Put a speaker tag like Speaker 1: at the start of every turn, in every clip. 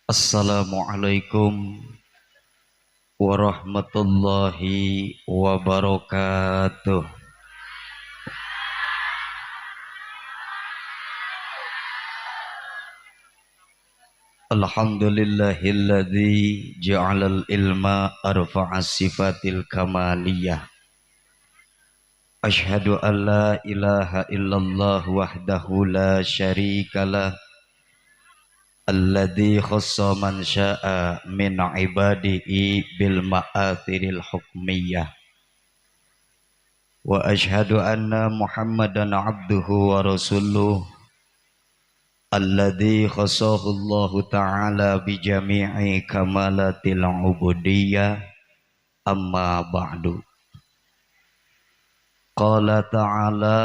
Speaker 1: Assalamualaikum warahmatullahi wabarakatuh. Alhamdulillahilladzi ja'alal ilma arfa'as sifatil kamaliyah. Ashhadu an la ilaha illallah wahdahu la syarikalah. Alladzi khassa man sya'a min ibadihi bil ma'athiril hukmiyah. Wa ashhadu anna Muhammadan abduhu wa rasuluh alladzi khassahu Allah ta'ala bi jami'i kamalatil ubudiyyah amma ba'du. Qala ta'ala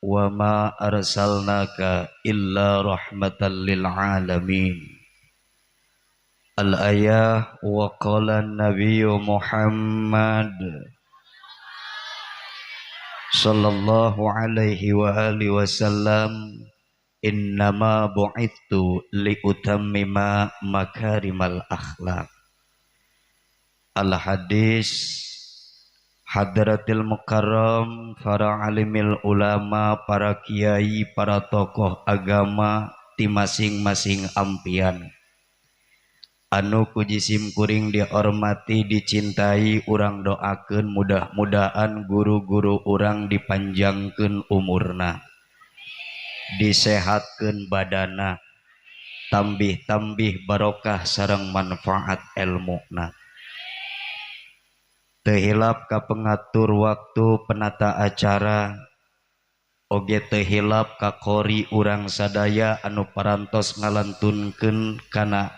Speaker 1: wa ma arsalnaka illa rahmatan lil alamin. Al-ayah wa qala an-nabiyyu Muhammad sallallahu alaihi wa alihi wasallam innama bu'ithu liutammima makarimal akhlaq. Al-hadis hadratil mukarram, para alimil ulama, para kiai, para tokoh agama di masing-masing ampian. Anu kujisim kuring dihormati, dicintai, urang doakeun mudah-mudahan guru-guru urang dipanjangkeun umurna, disehatkeun badana, tambih-tambih barokah sareng manfaat ilmuna. Teu hilap ka pengatur waktu, penata acara, oge teu hilap ka qori urang sadaya anu parantos ngalantunkeun kana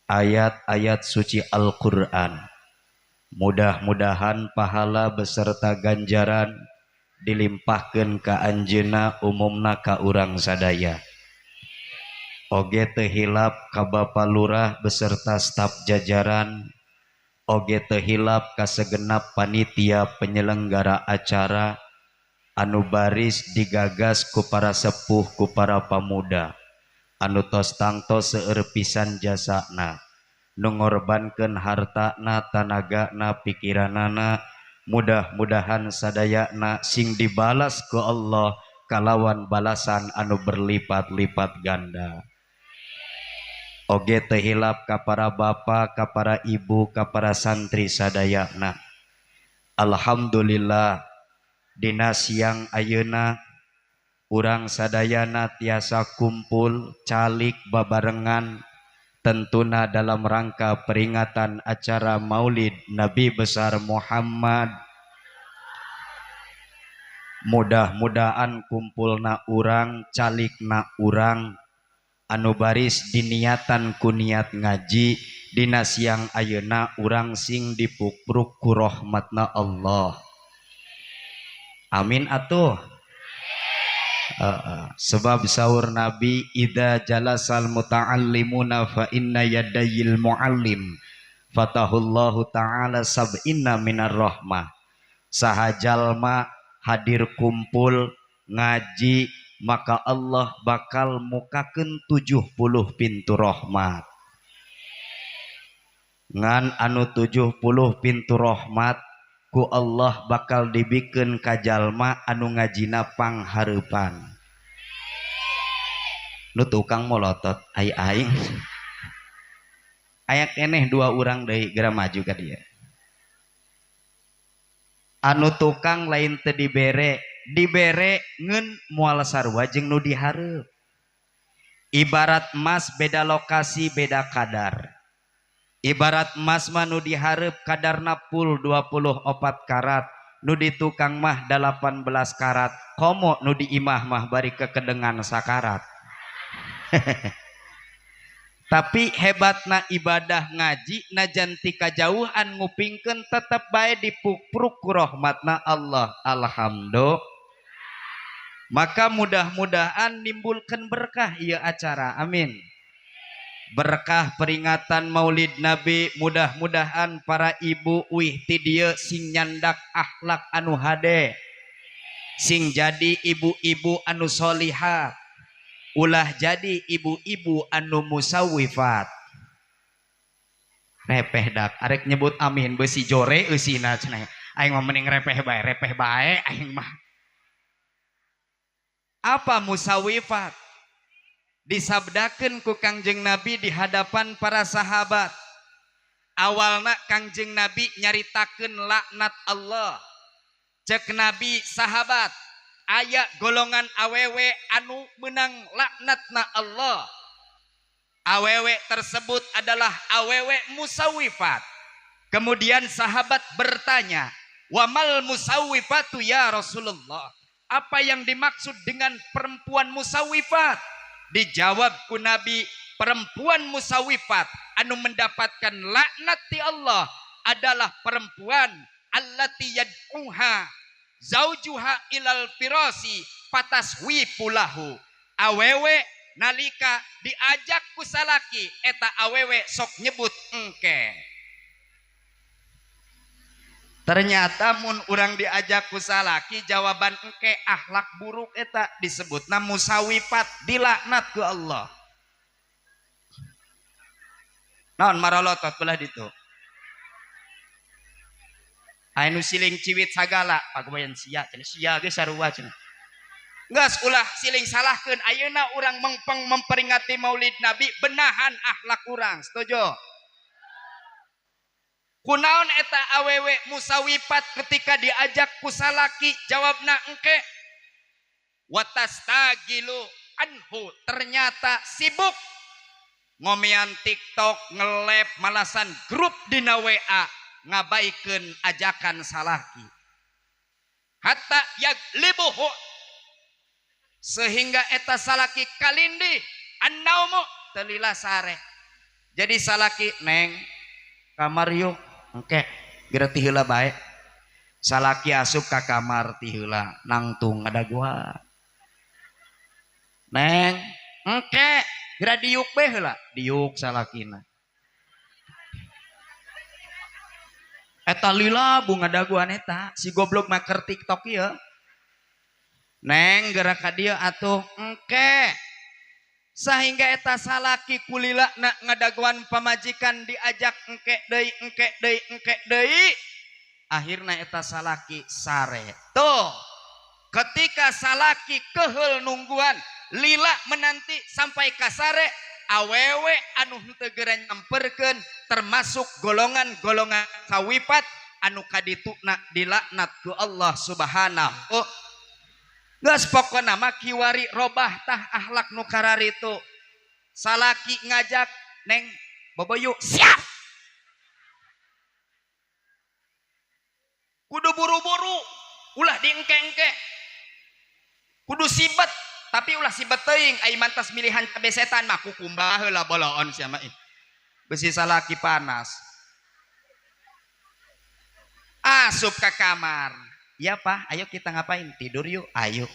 Speaker 1: ayat-ayat suci Al-Qur'an. Mudah-mudahan pahala beserta ganjaran dilimpahkeun ka anjeunna, umumna ka urang sadaya. Oge teu hilap ka Bapak Lurah beserta staf jajaran, oge teu hilap ka segenap panitia penyelenggara acara anu baris digagas ku para sepuh, ku para pamuda anu tos tangtos seueur pisan jasana, nu ngorbankeun hartana, tanagana, pikiranana. Mudah-mudahan sadayana sing dibalas ku Allah kalawan balasan anu berlipat-lipat ganda. Oge teu hilap ka para bapak, ka para ibu, ka para santri sadayana. Alhamdulillah dina siang ayeuna urang sadayana tiasa kumpul calik babarengan, tentuna dalam rangka peringatan acara Maulid Nabi besar Muhammad. Mudah-mudahan kumpulna urang, calikna urang anu baris diniatan ku niat ngaji dina siang ayeuna urang sing dipupruk ku rahmatna Allah. Amin atuh. Sebab sahur Nabi, idza jalasal muta'allimuna fa inna yadayil muallim fatahullahu ta'ala sab'inna minar rahmah. Saha jalma hadir kumpul ngaji, maka Allah bakal mukakeun 70 pintu rahmat. Ngan anu 70 pintu rahmat ku Allah bakal dibikeun ka jalma anu ngajina panghareupan. Nu tukang molotot ai aing. Aya keneh 2 urang deui geura maju ka dieu. Anu tukang lain teu dibere, dibere ngeun moal sarua jeung nu dihareup. Ibarat emas beda lokasi beda kadar. Ibarat emas mah nu dihareup kadarna pul 24 karat, nu di tukang mah 18 karat. Komo nu di imah mah bari kekedengan sakarat. Tapi hebatna ibadah ngaji najan ti kajauhan ngupingkeun tetep bae dipupruk ku rahmatna Allah. Alhamdulillah. Maka mudah-mudahan nimbulkeun berkah ieu acara. Amin. Berkah peringatan Maulid Nabi, mudah-mudahan para ibu wih ti dieu sing nyandak akhlak anu hade, sing jadi ibu-ibu anu solihah, ulah jadi ibu-ibu anu musawifat repeh dak arek nyebut amin besi jore eusina cenah aing mah mending repeh bae aing mah. Apa musawifat? Disabdakeun ku Kangjeng Nabi di hadapan para sahabat. Awalna Kangjeng Nabi nyaritakeun laknat Allah. Cek Nabi sahabat, aya golongan awewe anu menang laknatna Allah. Awewe tersebut adalah awewe musawifat. Kemudian sahabat bertanya, "Wamal musawifatu ya Rasulullah?" Apa yang dimaksud dengan perempuan musawifat? Dijawab ku Nabi, perempuan musawifat anu mendapatkan laknat ti Allah adalah perempuan allati yad'uha zaujuha ilal firasi pataswifulahu. Awewe nalika diajak ku salaki eta awewe sok nyebut engke. Ternyata mun urang diajak ku salaki jawaban engke akhlak buruk eta disebutna musawifat, dilaknat ku Allah. Naon marolotot belah ditu. Anu siling ciwit sagala pagawean sia cenah sia ge sarua cenah. Geus ulah siling salahkeun ayeuna urang mengpeng memperingati Maulid Nabi benahan akhlak urang. Setuju? Kunaon eta awewe musawifat ketika diajak ku salaki jawabna engke watastagilu anhu, ternyata sibuk ngomean TikTok, ngelep, malasan grup dina WA ngabaikeun ajakan salaki. Hatta yaglibuhu, sehingga eta salaki kalindi annaumu telila sare. Jadi salaki neng kamar yuk engke geura ti heula bae. Salaki asup ka kamar ti heula nangtung ngadaguan. Neng engke geura diuk bae heula, diuk salakina. Eta lila bunga daguan eta si goblok maker TikTok ieu. Neng geura ka dieu atuh engke. Sehingga eta salaki kulila nak ngadaguan pamajikan diajak engke deui akhirna eta salaki sare. Tuh ketika salaki keheul nungguan lila menanti sampai ka sare awewe anu teu geura nyamperkeun termasuk golongan-golongan kawifat anu kadituna dilaknat ku Allah Subhanahu. Geus pokona mah kiwari robah tah akhlak nu kararitu. Salaki ngajak neng boboyu siap. Kudu buru-buru, ulah diengke-engke. Kudu sibet, tapi ulah sibet teuing ai mantas milihan cabe setan mah kukumbah heula boloon sia mah. Besi salaki panas. Asup ka kamar. Ya Pak, ayo kita ngapain? Tidur yuk, ayo.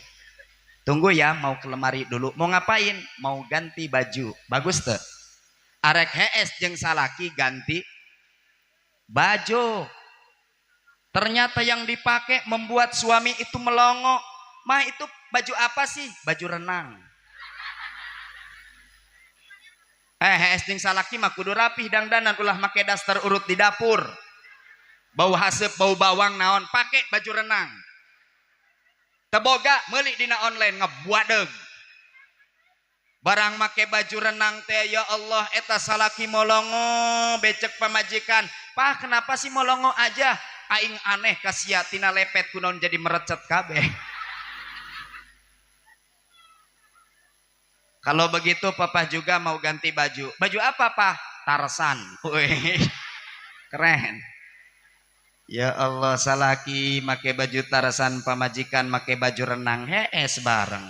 Speaker 1: Tunggu ya, mau ke lemari dulu. Mau ngapain? Mau ganti baju. Bagus tuh. Arek hees jeung salaki ganti baju. Ternyata yang dipakai membuat suami itu melongo. Mah itu baju apa sih? Baju renang. Hees jeung salaki mah kudu rapih dangdanan ulah make daster urut di dapur. Bau hasep, bau bawang naon, pakai baju renang. Teboga meuli dina online ngebuadeg. Barang make baju renang teh ya Allah eta salaki molongo becek pamajikan. Pak kenapa sih molongo aja? Aing aneh kasia tina lepet kunaon jadi merecet kabeh. Kalau begitu papa juga mau ganti baju. Baju apa Pak? Tarsan. Wih, keren. Ya Allah salaki make baju Tarsan pamajikan make baju renang hees bareng.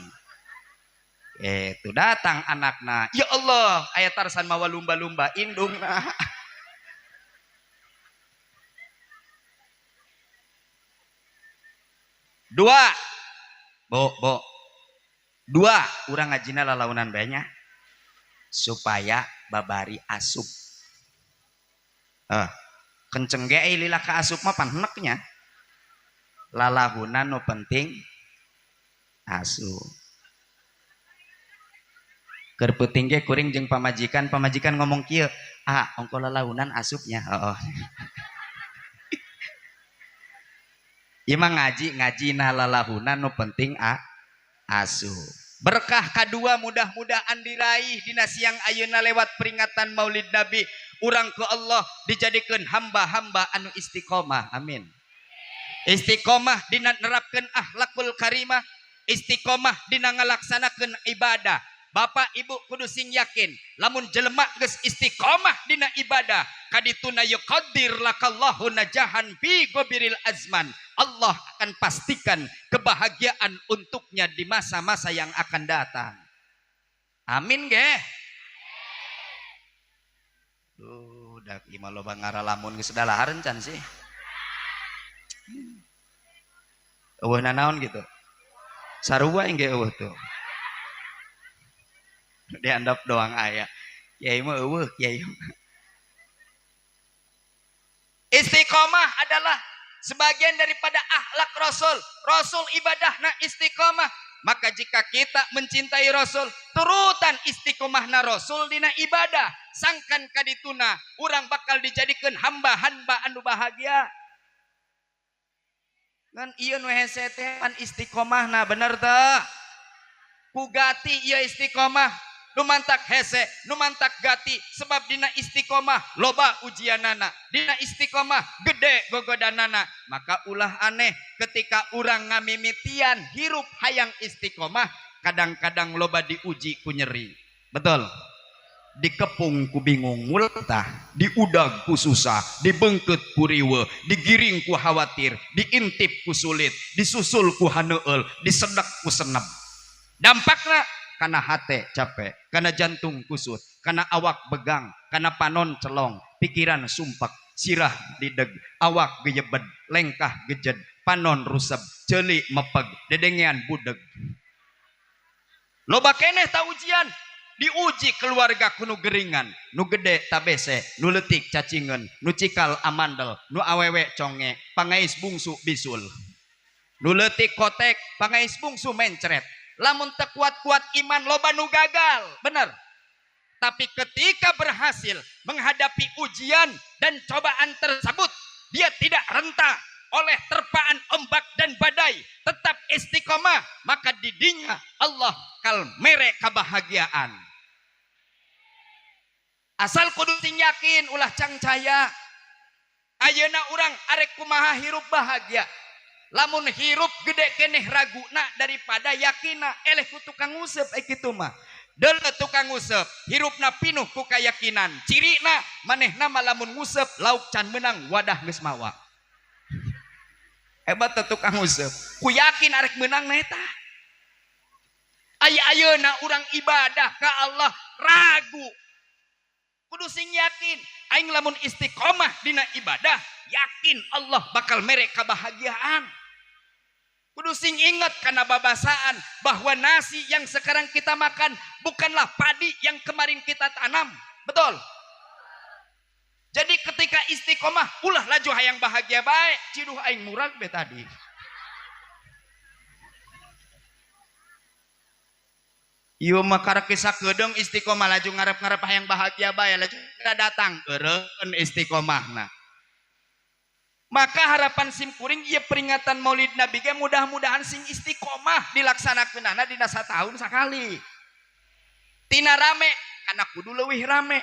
Speaker 1: Itu datang anakna. Ya Allah aya Tarsan mawa lumba-lumba indungna. Dua. Bo. Dua urang ngajina lalaunan bae nya supaya babari asup. Kenceng ge lila ka asup mah pan heneknya. Lalahunan nu penting asup. Keur peuting ge kuring jeung pamajikan ngomong kieu, ongko lalaunan asupnya. Ieu mah ngaji na lalahunan nu penting asup. Berkah kedua mudah-mudahan diraih dina siang ayeuna lewat peringatan Maulid Nabi, urang ku Allah dijadikeun hamba-hamba anu istiqomah. Amin. Istiqomah dina nerapkeun akhlakul karimah, istiqomah dina ngalaksanakeun ibadah. Bapak Ibu kudu sing yakin lamun jelema geus istiqomah dina ibadah kadituna yuqaddir lakallahu najahan fi ghabiril azman. Allah akan pastikan kebahagiaan untuknya di masa-masa yang akan datang. Amin ge. Dak imah loba ngaralamun geus dalahareun can sih. Eueuh naon gitu. Sarua engge eueuh tuh. Diandap doang aya. Kiai mah eueuh kiai. Istiqomah adalah sebagian daripada akhlak Rasul. Rasul ibadahna istiqomah. Maka jika kita mencintai Rasul, turutan istiqomahna Rasul dina ibadah. Sangkan kadituna urang bakal dijadikan hamba-hamba anu bahagia. Kan ieu nu hese teh pan istiqomahna bener teh. Kugati ieu istiqomah. Numantak hese, numantak gati, sebab dina istiqomah loba ujianana, dina istiqomah gede gogodanana. Maka ulah aneh ketika urang ngamimitian hirup hayang istiqomah, kadang-kadang loba diuji ku nyeri. Betul? Dikepung ku bingung multah, diudag ku susah, dibengket ku riwe, digiring ku khawatir, diintip ku sulit, disusul ku haneul, disedak ku senep. Dampakna karena hate capek, karena jantung kusut, karena awak begang, karena panon celong, pikiran sumpek, sirah dideg, awak gejebed, lengkah gejed, panon ruseb, ceuli mepeg, dedengean budeg. Loba keneh ta ujian, diuji keluarga ku nu geringan, nu gede tabese, nu leutik cacingeun, nu cikal amandel, nu awewe conge, pangais bungsu bisul. Nu leutik kotek, pangais bungsu mencret. Lamun teu kuat-kuat iman loba nu gagal, bener. Tapi ketika berhasil menghadapi ujian dan cobaan tersebut, dia tidak renta oleh terpaan ombak dan badai, tetap istiqomah, maka didinya Allah kal mere kebahagiaan. Asal kudu sing yakin ulah cangcaya. Ayeuna urang arek kumaha hirup bahagia. Lamun hirup gede keneh raguna daripada yakina, eleh ku tukang nguseup kitu mah. Deuleu tukang nguseup, hirupna pinuh ku kayakinan. Cirina manehna mah lamun nguseup lauk can meunang wadah geus mawa. Hebat teh tukang nguseup. Ku yakin arek meunang na eta. Ayeuna urang ibadah ka Allah ragu. Kudu sing yakin, aing lamun istiqomah dina ibadah, yakin Allah bakal mere kebahagiaan. Kudu sing ingat karena babasaan bahwa nasi yang sekarang kita makan bukanlah padi yang kemarin kita tanam. Betul? Jadi ketika istiqomah ulah laju hayang bahagia baik, ciduh aing murag be tadi. Ieu mah karek kisah kedeung istiqomah laju ngarep-ngarep hayang bahagia bae laju datang eureun istiqomahna. Maka harapan sim kuring ieu peringatan Maulid Nabi ge mudah-mudahan sing istiqomah dilaksanakeunana dina satahun sakali. Tina rame kana kudu leuwih rame.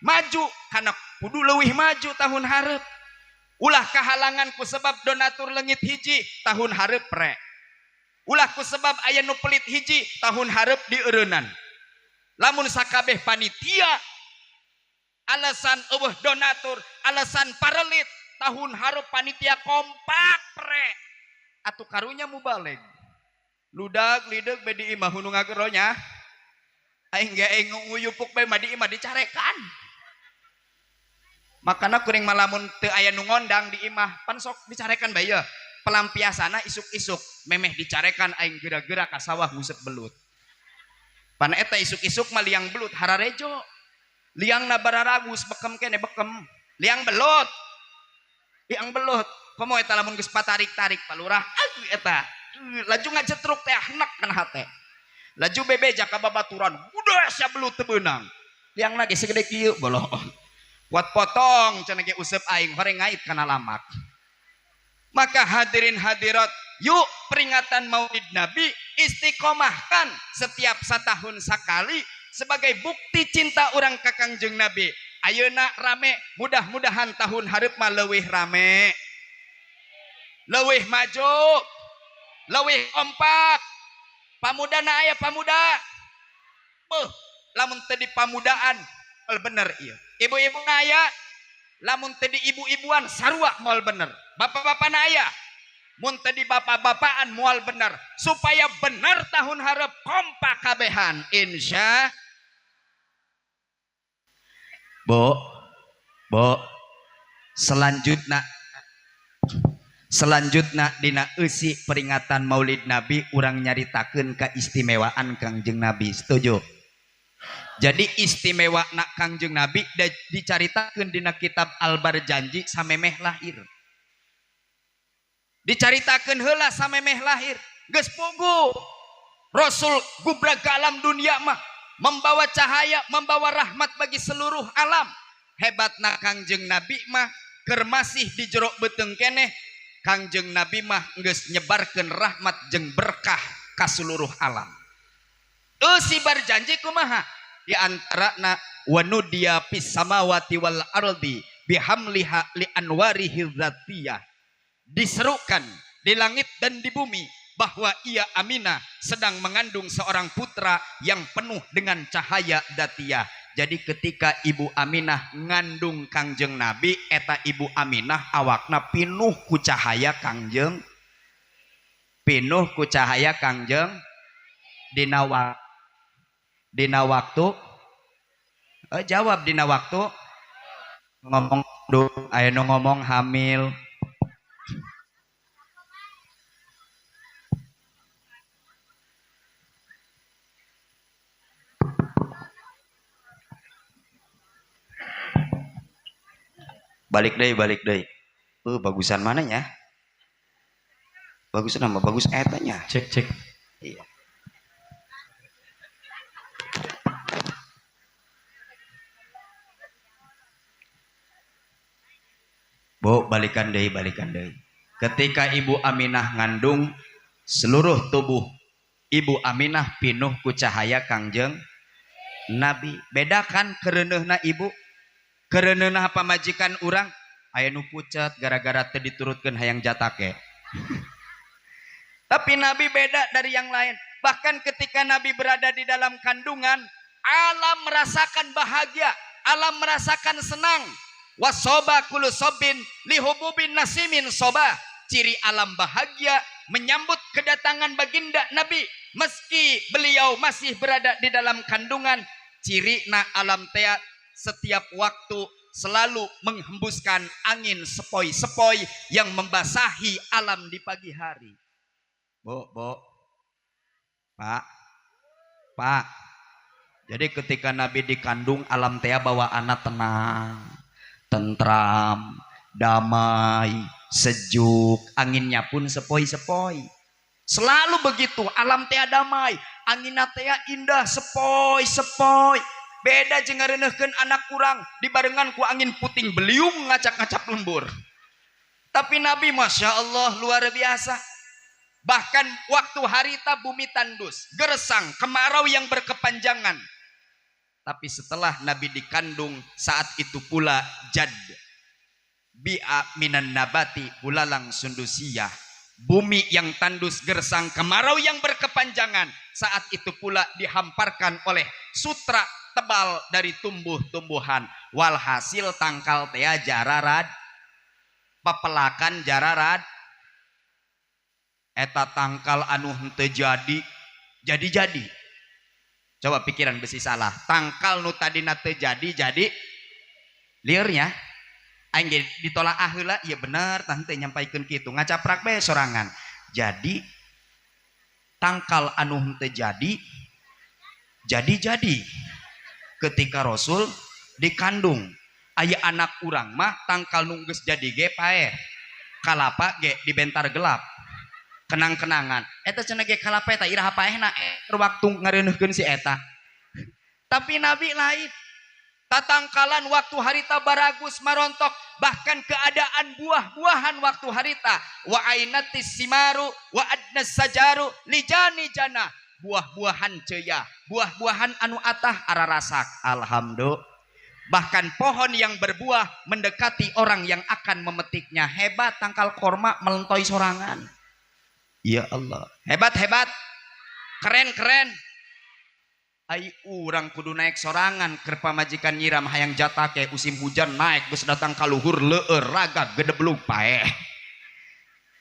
Speaker 1: Maju kana kudu leuwih maju tahun hareup. Ulah kahalangan ku sebab donatur leungit hiji tahun hareup pre. Ulah ku sebab aya nu pelit hiji tahun hareup dieureunnan. Lamun sakabeh panitia alasan eueuh donatur, alasan parelit tahun hareup panitia kompak pre. Atuh karunya mubaleg. Ludag lideug be di imah hunu ngageronya. Aing ge aing nguyupuk bae mah di imah dicarekan. Makana kuring malamun teu aya nu ngondang di imah pan sok dicarekan bae yeuh. Pelampiasana isuk-isuk memeh dicarekan aing geura-geura ka sawah ngusep belut. Pan eta isuk-isuk mah liang belut hararejo. Liangna bararagus bekem kene bekem. Liang belut. Liang belut. Komo eta lamun geus patarik-tarik palurah aduh eta. Laju ngajetruk teh hnek kana hate. laju bebeja ka babaturan udah sia belut teu beunang liang lagi segede kieu bolong buat potong cenah ge useup aing horeng ngait kana lamak. Maka hadirin hadirat, yuk peringatan Maulid Nabi istiqomahkan setiap setahun sekali sebagai bukti cinta orang ka Kangjeng Nabi. Ayeuna rame, mudah-mudahan tahun hareup mah leuwih rame, leuwih maju, leuwih kompak. Pamudana aya pamuda. Beuh, lamun teu di pamudaan moal bener ieu. Ibu-ibu aya, lamun teu di ibu-ibuan sarua moal bener. Bapak-bapak aya, mun teu di bapak-bapakan moal bener. Supaya bener tahun hareup kompak kabehan insya. Bo selanjutnya dina eusi peringatan Maulid Nabi urang nyaritakeun keistimewaan Kangjeng Nabi. Setuju? Jadi istimewa nak Kangjeng Nabi dicaritakeun dina kitab Al-Barjanji samemeh lahir. Dicaritakeun heula samemeh lahir. Geus pugu Rasul gubrag ka alam dunia mah membawa cahaya, membawa rahmat bagi seluruh alam. Hebatna Kangjeng Nabi mah keur masih di jero beuteung keneh Kangjeng Nabi mah geus nyebarkeun rahmat jeung berkah ka seluruh alam. Eusi barjanji kumaha? Di antarana wa nudiya fis samawati wal ardi bihamliha li anwarihi dzatiyah. Diserukan di langit dan di bumi bahwa ia Aminah sedang mengandung seorang putra yang penuh dengan cahaya datiyah. Jadi ketika Ibu Aminah ngandung Kangjeng Nabi, eta Ibu Aminah awakna pinuh ku cahaya Kangjeng, pinuh ku cahaya Kangjeng. Dina waktu jawab dina waktu ngomong aya nu ngomong hamil. Balik deh. Bagusan mananya? Bagusan nama bagus etanya. Cek. Iya. Balikan deh. Ketika Ibu Aminah ngandung, seluruh tubuh Ibu Aminah pinuh ku cahaya Kangjeng Nabi. Bedakan kereuneuhna ibu, kereuneuhna pamajikan urang aya nu pucet gara-gara teu diturutkeun hayang jatake. Tapi Nabi beda dari yang lain. Bahkan ketika Nabi berada di dalam kandungan, alam merasakan bahagia, alam merasakan senang. Wasoba kulu sobin lihububin nasimin soba. Ciri alam bahagia menyambut kedatangan baginda Nabi meski beliau masih berada di dalam kandungan. Ciri na alam teh setiap waktu selalu menghembuskan angin sepoi-sepoi yang membasahi alam di pagi hari. Pak. Jadi ketika Nabi dikandung, alam teh bawa anak tenang, tentram, damai, sejuk, anginnya pun sepoi-sepoi. Selalu begitu, alam teh damai, anginna teh indah, sepoi-sepoi. Beda jeung ngareuneuhkeun anak kurang dibarengan ku angin puting beliung ngacak-ngacak lembur. Tapi Nabi Masya Allah luar biasa. Bahkan waktu harita bumi tandus, gersang, kemarau yang berkepanjangan. Tapi setelah Nabi dikandung, saat itu pula jad bi'a minan nabati bulalang sundusiyah. Bumi yang tandus gersang, kemarau yang berkepanjangan, saat itu pula dihamparkan oleh sutra tebal dari tumbuh-tumbuhan. Walhasil tangkal teh jararad, papelakan jararad. Eta tangkal anu henteu jadi. Coba pikiran besi salah. Tangkal nu tadina teu jadi liurnya aing ditolak heula, ieu bener tah teu nyampaikeun kitu, ngacaprak bae sorangan. Jadi tangkal anu henteu jadi. Ketika Rasul dikandung, aya anak urang mah tangkal nu geus jadi ge paeh kalapa ge di bentar gelap.
Speaker 2: kenang-kenangan eta cenah ge kalapa eta iraha paehna waktu ngareuneuhkeun si eta. Tapi Nabi lain tatangkalan waktu harita baragus marontok, bahkan keadaan buah-buahan waktu harita wa ainatis simaru wa adnas sajaru lijani jana, buah-buahan ceya, buah-buahan anu atah ararasak. Alhamdulillah, bahkan pohon yang berbuah mendekati orang yang akan memetiknya. Hebat tangkal korma melentoi sorangan.
Speaker 1: Ya Allah,
Speaker 2: Hebat, keren. Ai urang kudu naik sorangan keur pamajikan nyiram hayang jatake musim hujan naik geus datang ka luhur leueur ragag gedeblug paeh.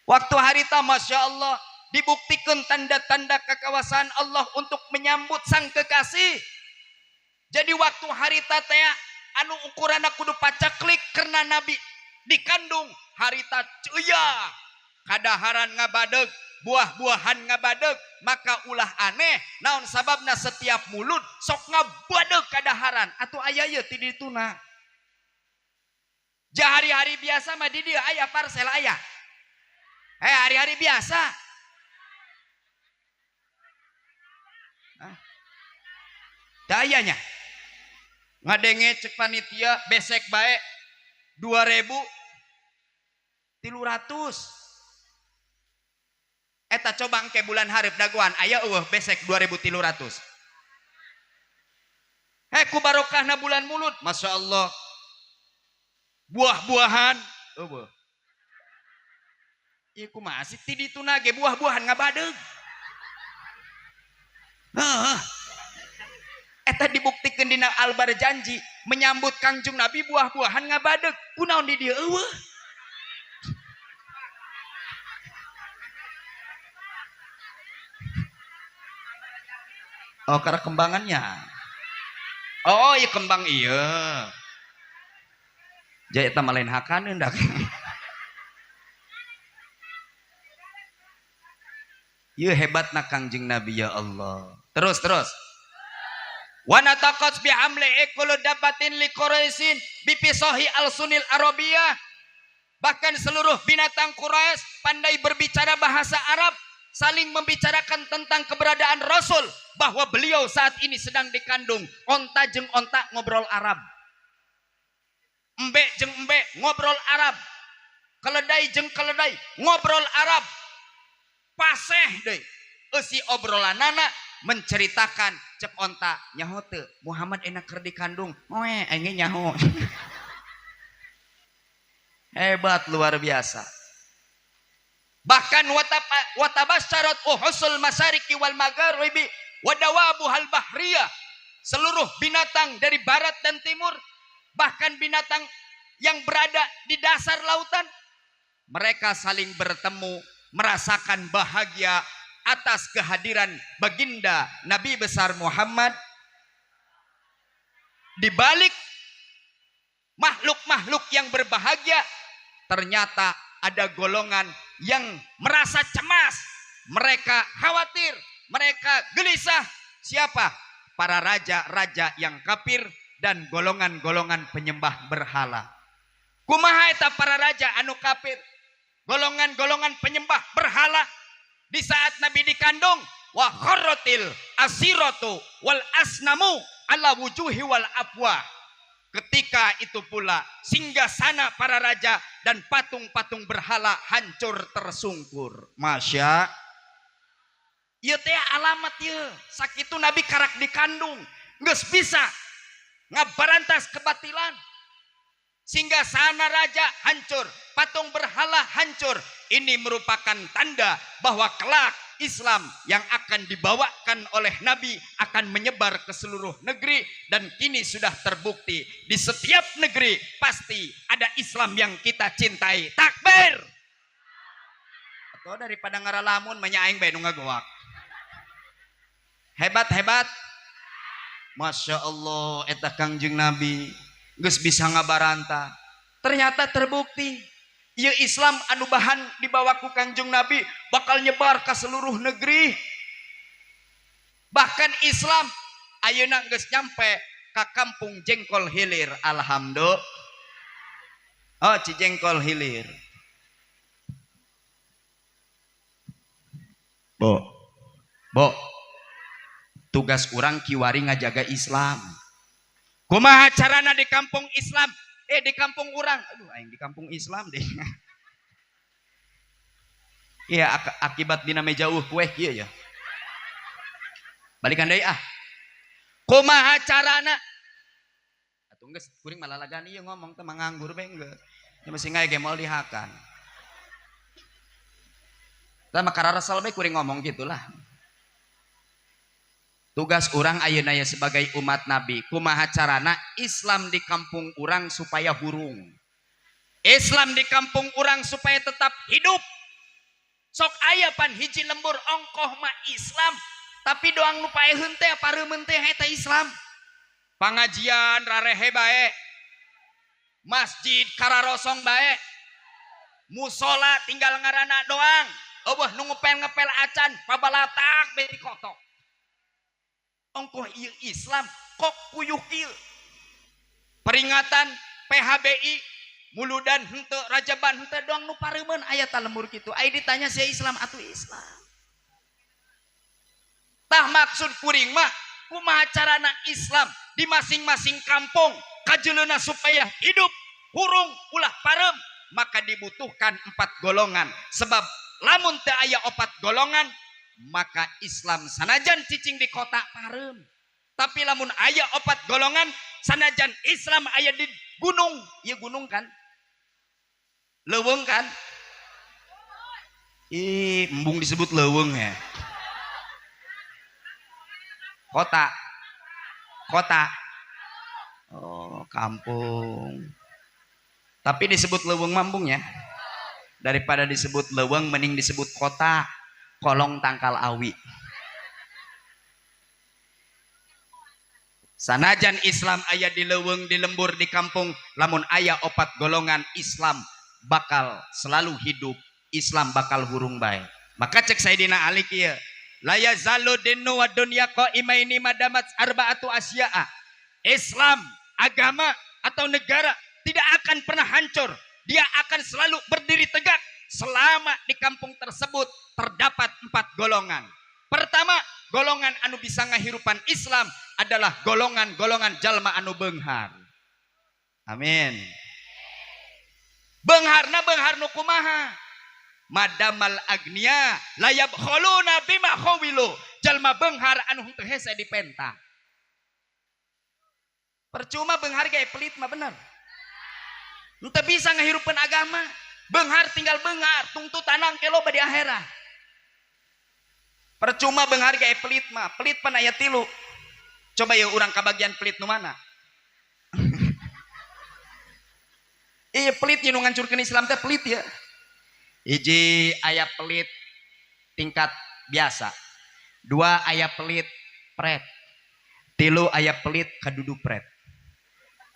Speaker 2: Waktu harita Masya Allah dibuktikan tanda-tanda kekuasaan Allah untuk menyambut sang kekasih. Jadi waktu harita teh anu ukuranna kudu pacaklik karena Nabi dikandung harita ceya kadaharan ngabadeg buah-buahan ngabadeg, maka ulah aneh naon sababna setiap mulut sok ngabadeg kadaharan atuh aya ye ti dituna. Ja hari-hari biasa mah di dieu aya parsel aya. Hari-hari biasa. Dayanya ngadenge cek panitia besek bae 2.300 eta coba engke bulan hareup dagoan aya eueuh besek 2.300. Ku barokahna bulan mulut Masya Allah buah-buahan eueuh ieu kumaha sih ti dituna ge buah-buahan ngabadeg. Eta dibuktikan dina albar janji menyambut Kangjeng Nabi buah-buahan ngabadeg kunaon di dieu eueuh. Oh karena kembangannya. Oh iya kembang iya. Jadi eta malain hakan hendak. Ieu hebatna Kangjeng Nabi ya Allah. Terus. Wa nataqat bi amli ikul dabatin li Quraisyin bi pisahi al-sunil arabiyah. Bahkan seluruh binatang Quraisy pandai berbicara bahasa Arab, saling membicarakan tentang keberadaan Rasul, bahwa beliau saat ini sedang dikandung. Onta jeung onta ngobrol Arab, embe jeung embe ngobrol Arab, keledai jeung keledai ngobrol Arab. Paseh deui eusi obrolanana menceritakan cek onta nyaho teu Muhammad enak keur dikandung oe aing nyaho. Hebat luar biasa. Bahkan watabasyarat uhusul masyariki wal magharibi wadawabuhal bahriyah, seluruh binatang dari barat dan timur, bahkan binatang yang berada di dasar lautan, mereka saling bertemu merasakan bahagia atas kehadiran baginda Nabi besar Muhammad. Di balik makhluk-makhluk yang berbahagia ternyata ada golongan yang merasa cemas, mereka khawatir, mereka gelisah. Siapa? Para raja-raja yang kafir dan golongan-golongan penyembah berhala. Kumaha eta para raja anu kafir, golongan-golongan penyembah berhala di saat Nabi dikandung? Wa kharratil asiratu wal asnamu ala wujuhi wal afwa. Ketika itu pula singgasana para raja dan patung-patung berhala hancur tersungkur. Masya ieu teh alamat ieu sakitu Nabi karak dikandung geus bisa ngabarantas kebatilan. Singgasana raja hancur, patung berhala hancur. Ini merupakan tanda bahwa kelak Islam yang akan dibawakan oleh Nabi akan menyebar ke seluruh negeri, dan kini sudah terbukti di setiap negeri pasti ada Islam yang kita cintai. Takbir. Atau daripada ngaralamun menyaing bae nu ngagoak. Hebat. Masya Allah eta Kangjeng Nabi geus bisa ngabaranta. Ternyata terbukti ieu Islam anu bahan dibawa ku Kangjeng Nabi bakal nyebar ke seluruh negeri. Bahkan Islam ayeuna geus nyampe ka kampung Jengkol Hilir. Alhamdulillah. Oh, Cijengkol Hilir. Bo, tugas orang kiwari ngajaga Islam. Kumaha carana di kampung Islam? Di kampung orang. Aduh, aing di kampung Islam deh. Iya, akibat dina meja kue kieu ya. Balikan deui ah. Kumaha carana? Atuh geus kuring malah lagan ieu ngomong teh manganggur bae geus. Nya mesti ngae ge moal dihakan. Tah makara resel bae kuring ngomong gitulah. Tugas orang ayeuna ya sebagai umat Nabi, kumaha carana Islam di kampung orang supaya hurung. Islam di kampung orang supaya tetap hidup. Sok aya pan hiji lembur ongkoh mah Islam, tapi doang nu paeheun teh pareumeun teh eta Islam. Pangajian rarehe bae. Masjid kararosong bae. Musola tinggal ngaranna doang. Eueuh nu ngepel-ngepel acan pabalatak be dikotok. Ongkoh ieu Islam kok kuyuh kieu. Peringatan PHBI muludan henteu rajaban henteu doang nu pareumeun aya ta lembur kitu. Ai ditanya sia Islam atuh Islam. Tah maksud kuring mah kumaha carana Islam di masing-masing kampung kajeuleuna supaya hidup hurung ulah pareum, maka dibutuhkan 4 golongan. Sebab lamun teu aya 4 golongan maka Islam sanajan cicing di kota pareum. Tapi lamun aya 4 golongan sanajan Islam aya di gunung, ieu gunung kan? Leuweung kan? Embung disebut leuweung ya. Kota. Oh, kampung. Tapi disebut leuweung mambung ya. Daripada disebut leuweung mending disebut kota. Kolong tangkal awi. Sanajan Islam aya di leuweung di lembur di kampung, lamun aya 4 golongan Islam bakal selalu hidup, Islam bakal hurung bae. Maka cek Sayyidina Ali kieu, la yazalu dinu wa dunya qaimaini madamat arba'atu asya'a. Islam, agama atau negara tidak akan pernah hancur. Dia akan selalu berdiri tegak selama di kampung tersebut terdapat 4 golongan. Pertama, golongan anu bisa ngahirupan Islam adalah golongan-golongan jalma anu beunghar. Amin. Beungharna beunghar nu kumaha? Madamal agniya layab kholuna bima khawilu. Jalma beunghar anu henteu hese dipenta. Percuma beunghar ge pelit mah bener. Henteu bisa ngahirupkeun agama. Beunghar tinggal beunghar, tungtu tanang kelo di akhirat. Percuma beunghar ge pelit mah, pelit pan aya 3. Coba ya urang kabagian pelit nu mana? Iya pelit nu ngancurkeun Islam teh pelit ya. Hiji aya pelit tingkat biasa. 2 aya pelit pret. 3 aya pelit kadudu pret.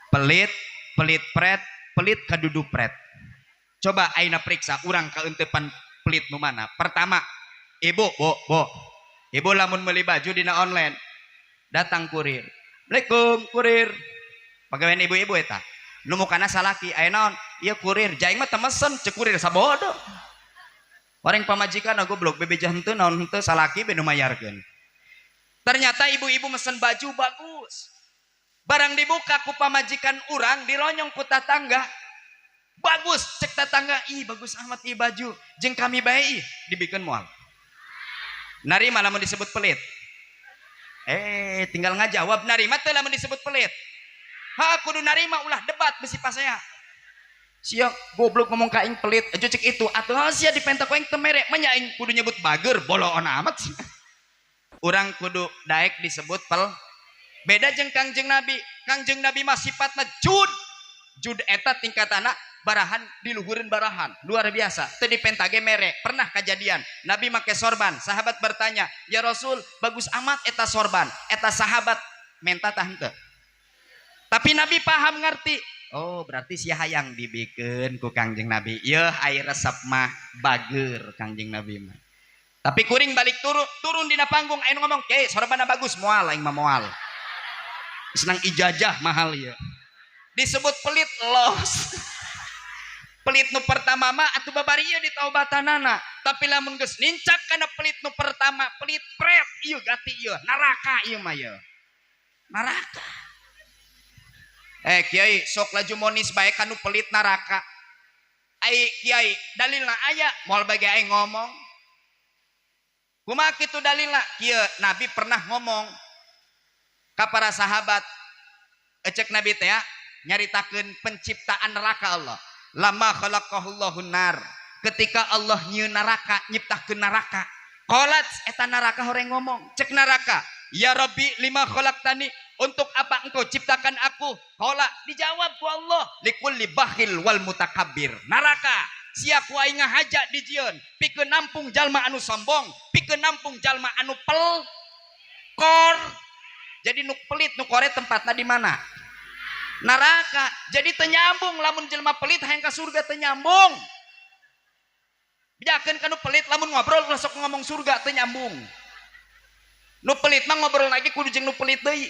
Speaker 2: Pelit pret, pelit kadudu pret. Coba ayeuna periksa urang kaeuntepan pelit nu mana? Pertama, ibu, bo. Ibu lamun meuli baju dina online, datang kurir. Assalamualaikum kurir. Pagawean ibu-ibu eta. Nu mukana salaki, aya naon? Ieu kurir. Jaing mah teu mesen, ceuk kurir sabodo. Orang pamajikan goblok bebejah henteu naon henteu salaki be nu mayarkeun. Ternyata ibu-ibu mesen baju bagus. Barang dibuka ku pamajikan urang, dironyong ku tatangga. Bagus, cek tetangga, ih bagus amat ih baju. Jeung kami bae ih dibikeun moal. Narima lamun disebut pelit. Tinggal ngajawab narima teh lamun disebut pelit. Kudu narima ulah debat besi pasea. Sia goblok ngomong ka aing pelit, aja cek itu. Atuh sia dipenta ku aing teu mere, nya aing kudu nyebut bager, boloon amat. Urang kudu daek disebut beda jeung Kangjeng Nabi. Kangjeng Nabi mah sifatna jud. Jud eta tingkatana barahan diluhureun barahan luar biasa teu dipenta ge mere. Pernah kejadian Nabi make sorban, sahabat bertanya, "Ya Rasul, bagus amat eta sorban." Eta sahabat menta tah henteu. Tapi Nabi paham ngerti. Oh, berarti sia hayang dibikeun ku Kangjeng Nabi. Yeuh ai resep mah bager Kangjeng Nabi mah. Tapi kuring balik turun dina panggung aya nu ngomong, "Sorbanna bagus." Moal aing mah moal. Senang ijazah mahal ya. Disebut pelit los. Pelit nu pertama mah atuh babari ieu ditaubatanana, tapi lamun geus nincak kana pelit nu pertama, pelit pret ieu gati ieu neraka ieu mah ieu neraka. Kiai sok laju monis bae kanu pelit neraka. Ai kiai dalilna aya moal bage aing ngomong. Kumaha kitu dalilna? Kieu Nabi pernah ngomong ka para sahabat, ecek Nabi teh nyaritakeun penciptaan neraka Allah. Lama khalaqahullahu nar, ketika Allah nyieun neraka, nyiptakeun neraka, qalat eta neraka horeng ngomong, cek neraka, ya Rabbi lima khalaqtani, untuk apa engkau ciptakan aku? Qala, dijawab ku Allah, likulli bakhil wal mutakabbir. Neraka siap wae ngahaja dijieun pikeun nampung jalma anu sombong, pikeun nampung jalma anu pelkor. Jadi nu pelit nu kore tempatna di mana? Neraka. Jadi tenyambung lamun jelma pelit hayang ka surga tenyambung. Bijakeun kanu pelit lamun ngobrol sok ngomong surga tenyambung. Nu pelit mah ngobrol lagi kudu jeung nu pelit deui.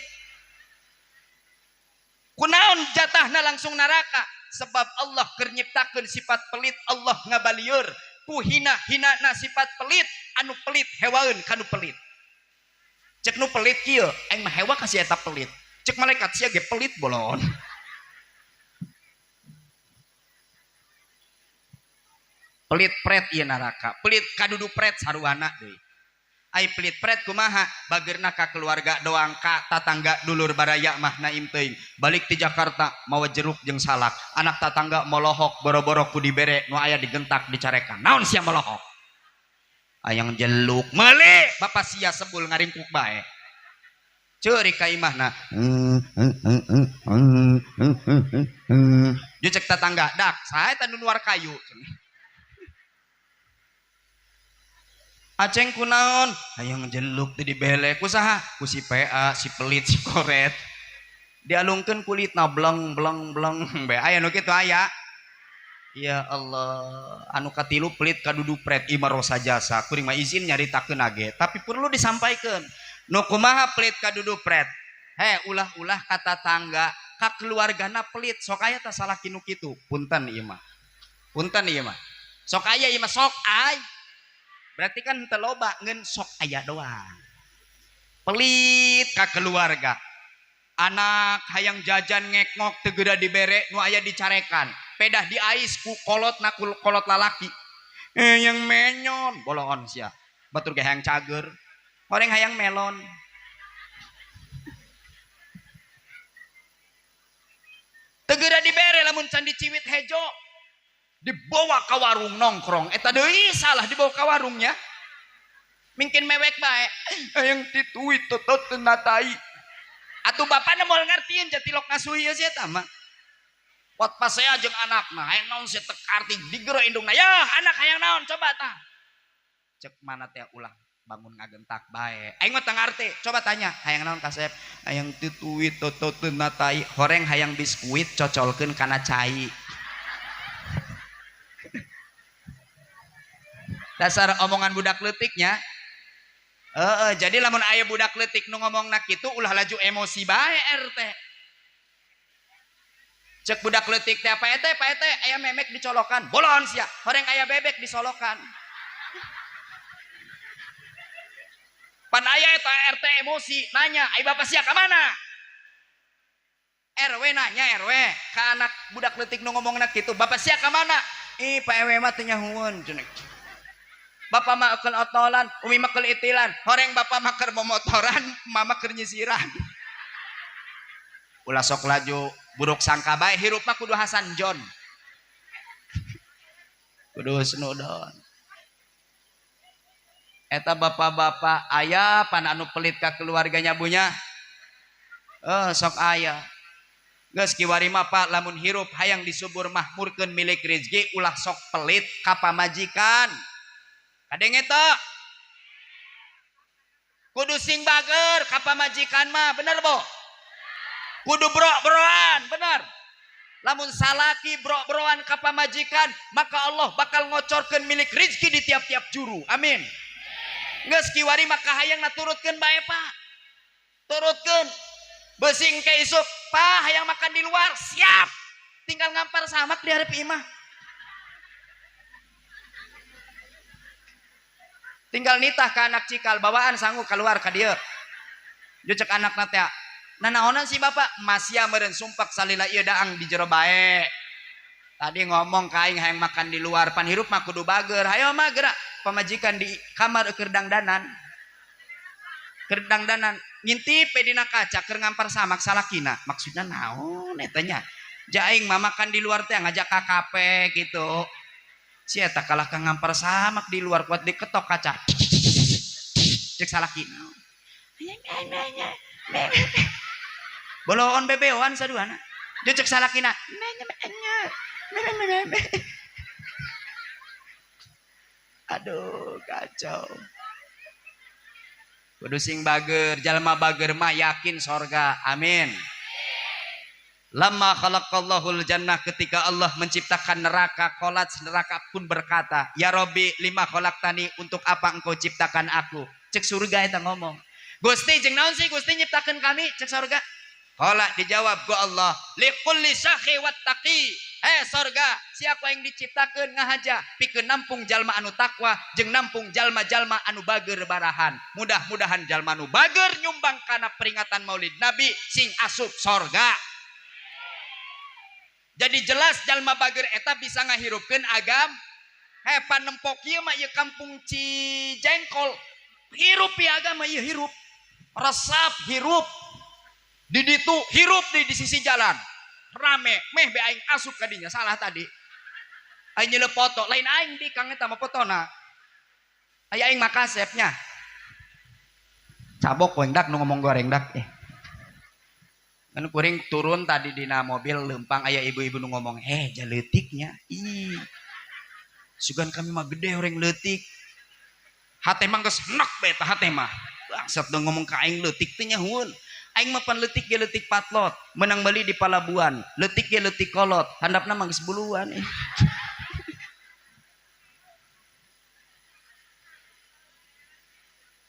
Speaker 2: Kunaon jatahna langsung neraka? Sebab Allah keur nyiptakeun sifat pelit, Allah ngabalieur ku hina-hinana sifat pelit, anu pelit hewaeun kanu pelit. Cek nu pelit kieu aing mah hewa ka si eta pelit. Cek malaikat sia ge pelit bolon. Pelit pret ieu neraka, pelit kadudu pret saruana deui. Ai pelit pret kumaha? Bageurna ka keluarga doang, ka tatangga dulur baraya mah naim teuing. Balik ti Jakarta mawa jeruk jeung salak. Anak tatangga molohok boro-boro ku dibere nu aya digentak dicarekan. Naon sia molohok? Ayang jeluk meuli bapak sia sebul ngaringkuk bae. Ceurik ka imahna. Ju cek tatangga, dak sae ta nu luar kayu. Aceng kunaon? Hayang jeluk teu dibele ku saha? Ku si PA, si pelit, si koret. Dialungkeun kulitna bleng bleng bleng be aya nu kitu aya. Ya Allah, anu katilu pelit kadudu pret imarosa jasa. Kuring mah izin nyaritakeun age, tapi perlu disampaikeun. Nu kumaha pelit kadudu pret? Ulah-ulah kata tangga, ka keluargana pelit, sok aya tah salah kinu kitu. Punten ieu mah. Punten ieu mah. Sok aya ieu mah sok ay. Berarti kan teu loba ngeun sok aya doang. Pelit ka keluarga. Anak hayang jajan ngekngok teu geura dibere nu aya dicarekan. Pedah diais ku kolotna ku kolot lalaki. Yang menyon boloon sia. Batur ge hayang cager. Horeng hayang melon. Teu geura dibere lamun can diciwit hejo. Dibawa ke warung nongkrong eta deui salah dibawa ke warungnya mungkin mewek bae yang dituit totot natai atuh bapana moal ngartieun jatilok ngasuhi ieu eta mah pot pasea jeung anakna hayang naon si teu karti digero indungna ya anak hayang naon coba tah cek mana teh ulah bangun ngagentak bae aing mah teu ngarti coba tanya hayang naon kasep hayang dituit totot natai horeng hayang biskuit cocolkeun kana cai. Dasar omongan budak leutiknya. Jadi lamun aya budak leutik nu ngomongna kitu ulah laju emosi bae RT. Cek budak leutik teh Pak Ete aya memek dicolokan. Bolon sia, horeng aya bebek disolokan. Pan aya eta RT emosi nanya, "Ai bapak sia ka mana?" RW nanya RW ka anak budak leutik nu ngomongna kitu, "Bapak sia ka mana?" "Ih, Pak RW mah teu nyahueun." Bapak mah keur otolan, umi mah keur itilan, horeng bapak mah keur momotoran, mama keur nyisiran. Ulah sok laju buruk sangka bae hirup mah kudu Hasan John. Kudu snudon. Eta bapak-bapak aya pan anu pelit ka keluarganya bunya. Sok aya. Geus kiwari mah Pak lamun hirup hayang disubur mahmurkeun milik rezeki ulah sok pelit ka pamajikan. Kadenge teh kudu sing bager ka pamajikan mah bener bo kudu bro-broan bener lamun salaki bro-broan ka pamajikan maka Allah bakal ngocorkeun milik rezeki di tiap-tiap juru amin geus kiwari mah kahayangna turutkeun bae Pak turutkeun beusing ke isuk Pak hayang makan di luar siap tinggal ngampar samak di hareup imah tinggal nitah ke anak cikal bawaan sanggup keluar ke dia jecek anak nate nanaonan si bapak masya meureun sumpak salila ieu daang di jero bae tadi ngomong kaing hayang makan di luar pan hirup mah kudu bager hayo mah gerak pamajikan di kamar keur dangdanan ngintip dina kaca keur ngampar samak salakina maksudna naon eta nya jaing mah makan di luar teh ngajak KKP gitu si eta kalah ka ngampar samak di luar kuat diketok kaca cek salakina boloon bebeoan saduana dia cek salakina aduh kacau kudu sing bager jalma bager mah yakin sorga amin lamma khalaqallahul jannah ketika Allah menciptakan neraka qolat neraka pun berkata ya Robbi lima khalaqtani untuk apa engkau ciptakan aku cek surga eta ngomong Gusti jeung naon sih Gusti nyiptakeun kami cek surga qala dijawab ku Allah likulli syakhi wattaqi sorga siapa yang diciptakeun ngahaja pikeun nampung jalma anu takwa jeung nampung jalma-jalma anu bager barahan mudah-mudahan jalma anu bager nyumbang kana peringatan Maulid Nabi sing asup sorga jadi jelas jalma bager eta bisa ngahirupkeun agam panempok ieu mah ieu kampung Cijengkol hirup ya agama ieu hirup resep hirup di ditu hirup di sisi jalan rame meh be aing asup ka dinya salah tadi aing nyelep foto lain aing di kang eta mah fotona aya aing mah kasepnya cabok poeng dak nu ngomong goreng dak kan kuring turun tadi dina mobil lempang aya ibu-ibu nu ngomong jaleutiknya sugan kami mah gede orang leutik hate mah geus enak be eta hate mah bangsat dong ngomong ka aing leutik teh nyahueun aing mah pan leutik ge leutik patlot menang beli di Palabuan leutik ge leutik kolot handapna mah geus buluan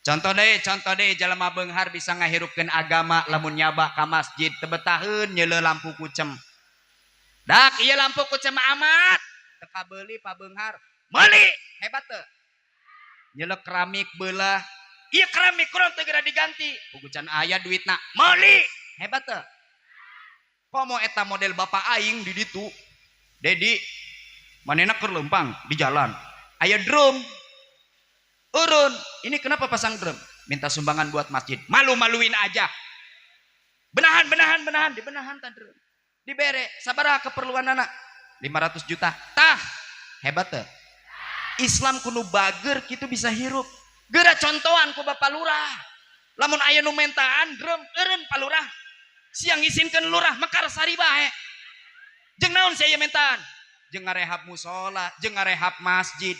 Speaker 2: contoh deh jalma beunghar bisa ngahirupkeun agama lamun nyaba ka masjid teu betaheun nyeuleuh lampu kucem dak ieu lampu kucem amat teu kabeuli pa beunghar meuli hebat teu nyeuleuh keramik beulah iya keramik kurang tegera diganti pugucan aya duitna meuli hebat teh komo eta model bapak aing di ditu dedi manehna keur lempang di jalan aya drum urun ini kenapa pasang drum minta sumbangan buat masjid malu-maluin aja benahan dibenahan ta drum dibere sabaraha keperluan anak 500 juta tah hebat teh Islam kudu bager kitu bisa hirup geura contohan ku Bapak Lurah lamun aya nu mentaan drum eureun Pak Lurah siang ngisinkeun lurah mekar sari bae jeung naon saya mentaan jeung ngarehab musola jeung ngarehab masjid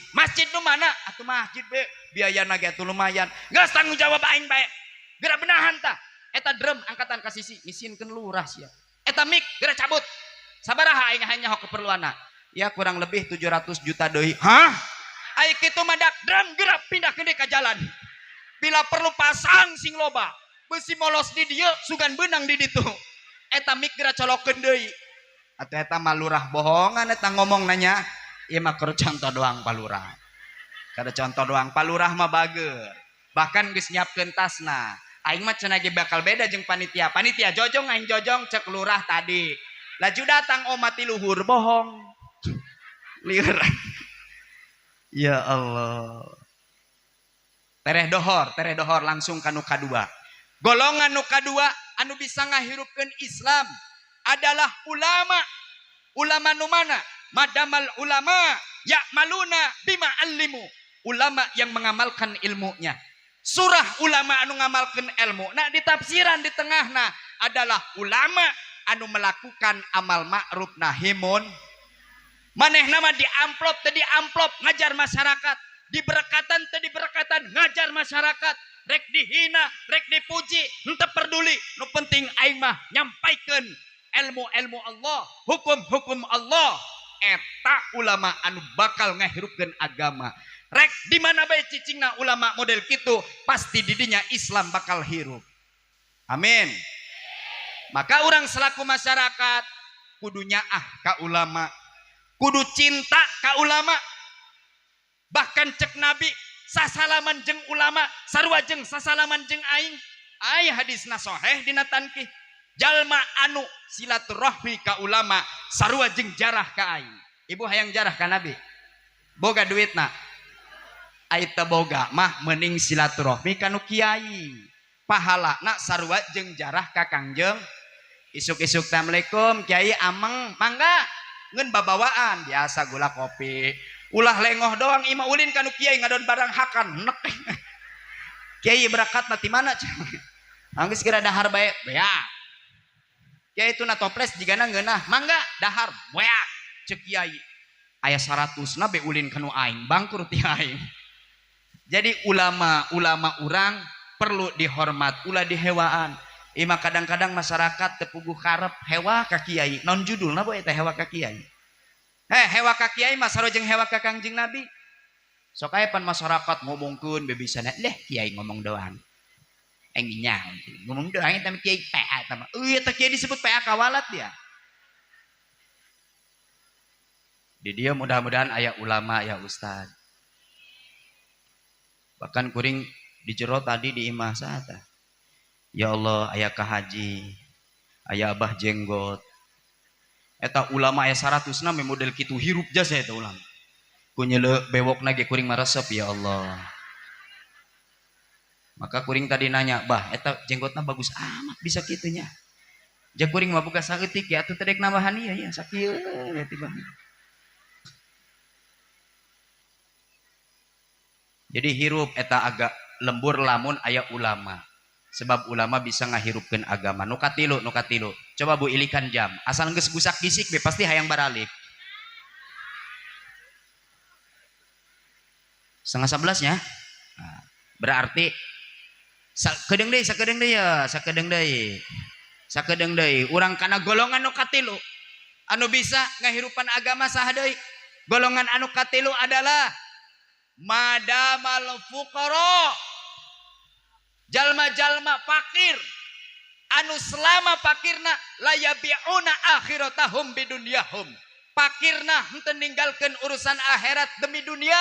Speaker 2: nu mana atuh masjid be biayana ge atuh lumayan geus tanggung jawab aing bae geura benahan tah eta drum angkatan ka sisi ngisinkeun lurah sia eta mik geura cabut sabaraha aing hanya hok keperluanna ya kurang lebih 700 juta deui hah ai kitu madak drum gerak pindah ke ka jalan bila perlu pasang sing loba besi molos di dieu sugan beunang di ditu eta mik gerak colokeun deui atuh eta mah lurah bohongan eta ngomong nanya ieu mah keur contoh doang Pak Lurah kada contoh doang Pak Lurah mah bager bahkan geus nyiapkeun tasna aing mah cenah ge bakal beda jeung panitia jojong aing jojong cek lurah tadi laju datang omati luhur bohong lieur ya Allah tereh dohor langsung ka nu kadua golongan nu kadua anu bisa ngahirupkeun Islam adalah ulama nu mana madamal ulama ya'maluna bima allimu ulama yang mengamalkan ilmunya surah ulama anu ngamalkeun ilmu nah di tafsiran di tengahna adalah ulama anu melakukan amal ma'ruf nahi manehna mah di amplop ngajar masyarakat diberkatan teu diberkatan ngajar masyarakat rek dihina rek dipuji henteu peduli nu penting aing mah nyampaikeun ilmu Allah hukum Allah eta ulama anu bakal ngahirupkeun agama rek di mana bae cicingna ulama model kitu pasti di dinya Islam bakal hirup amin maka urang selaku masyarakat kudu nyaah ka ulama kudu cinta ka ulama bahkan cek Nabi sasalaman jeung ulama sarua jeung sasalaman jeung aing. Aya hadisna sahih dina tankih. Jalma anu silaturahmi ka ulama sarua jeung jarah ka aing. Ibu hayang jarah ka Nabi. Boga duitna. Ai teu boga mah mending silaturahmi ka nu kiai. Pahalana sarua jeung jarah ka Kangjeng. Isuk-isuk assalamualaikum kiai ameng mangga ngeun babawaan biasa gula kopi. Ulah lengoh doang ima ulin ka nu kiai ngadon barang hakan nek. Kiai berangkat mati mana? Anggeus kira dahar bae beak. Kiai tuna toples jigana ngeunah mangga dahar beak ceuk kiai. Aya 100 na be ulin ka nu aing bangkrut ti aing. Jadi ulama-ulama urang perlu dihormat, ulah dihewaan. Ima kadang-kadang masyarakat tepuguh karep hewa ka kiai. Naon judulna boy eta hewa ka kiai? Hewa ka kiai mah sarua jeung hewa ka Kangjeng Nabi. Sok aya pan masyarakat ngomongkeun bebisana, leh kiai ngomong doang. Aing nyaho ngomong doang eta kiai PA eta mah. Eta kiai disebut PA kawalat dia. Di dia mudah-mudahan aya ulama ya ustad. Bahkan kuring di jero tadi di imah saata. Ya Allah aya ka haji, aya abah jenggot. Eta ulama aya 100 na model kitu hirup jasa eta ulama. Ku nyeuleuh bewokna ge kuring maresep ya Allah. Maka kuring tadi nanya, "Bah, eta jenggotna bagus amat bisa kitu nya." Jeung kuring mah boga saeutik ya atuh teu dek nambahan ieu ya sakieu tiba. Jadi hirup eta agak lembur lamun aya ulama. Sebab ulama bisa ngahirupkeun agama. Nu katilu. Coba Bu ilikan jam. Asal geus gusak gisik be pasti hayang baralik. 10:30 nya. Nah, berarti sakedeung deui. Urang kana golongan nu katilu anu bisa ngahirupan agama saha deui? Golongan anu katilu adalah madamal fuqara. Jalma-jalma fakir anu selama fakirna layabiuna akhiratahum bidunyahum. Fakirna henteu ninggalkeun urusan akhirat demi dunia.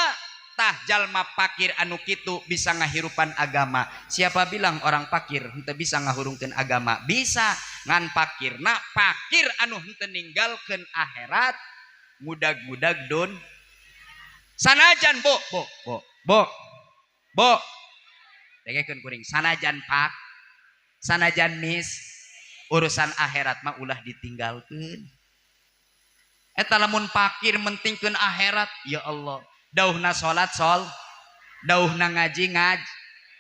Speaker 2: Tah jalma fakir anu kitu bisa ngahirupan agama. Siapa bilang orang fakir henteu bisa ngahurungkeun agama? Bisa. Ngan fakirna fakir anu henteu ninggalkeun akhirat ngudag-ngudag dun. Sanajan bo. Dengekeun kuring sanajan mis urusan akhirat mah ulah ditinggalkeun. Eta lamun fakir mentingkeun akhirat ya Allah. Dauhna salat dauhna ngaji.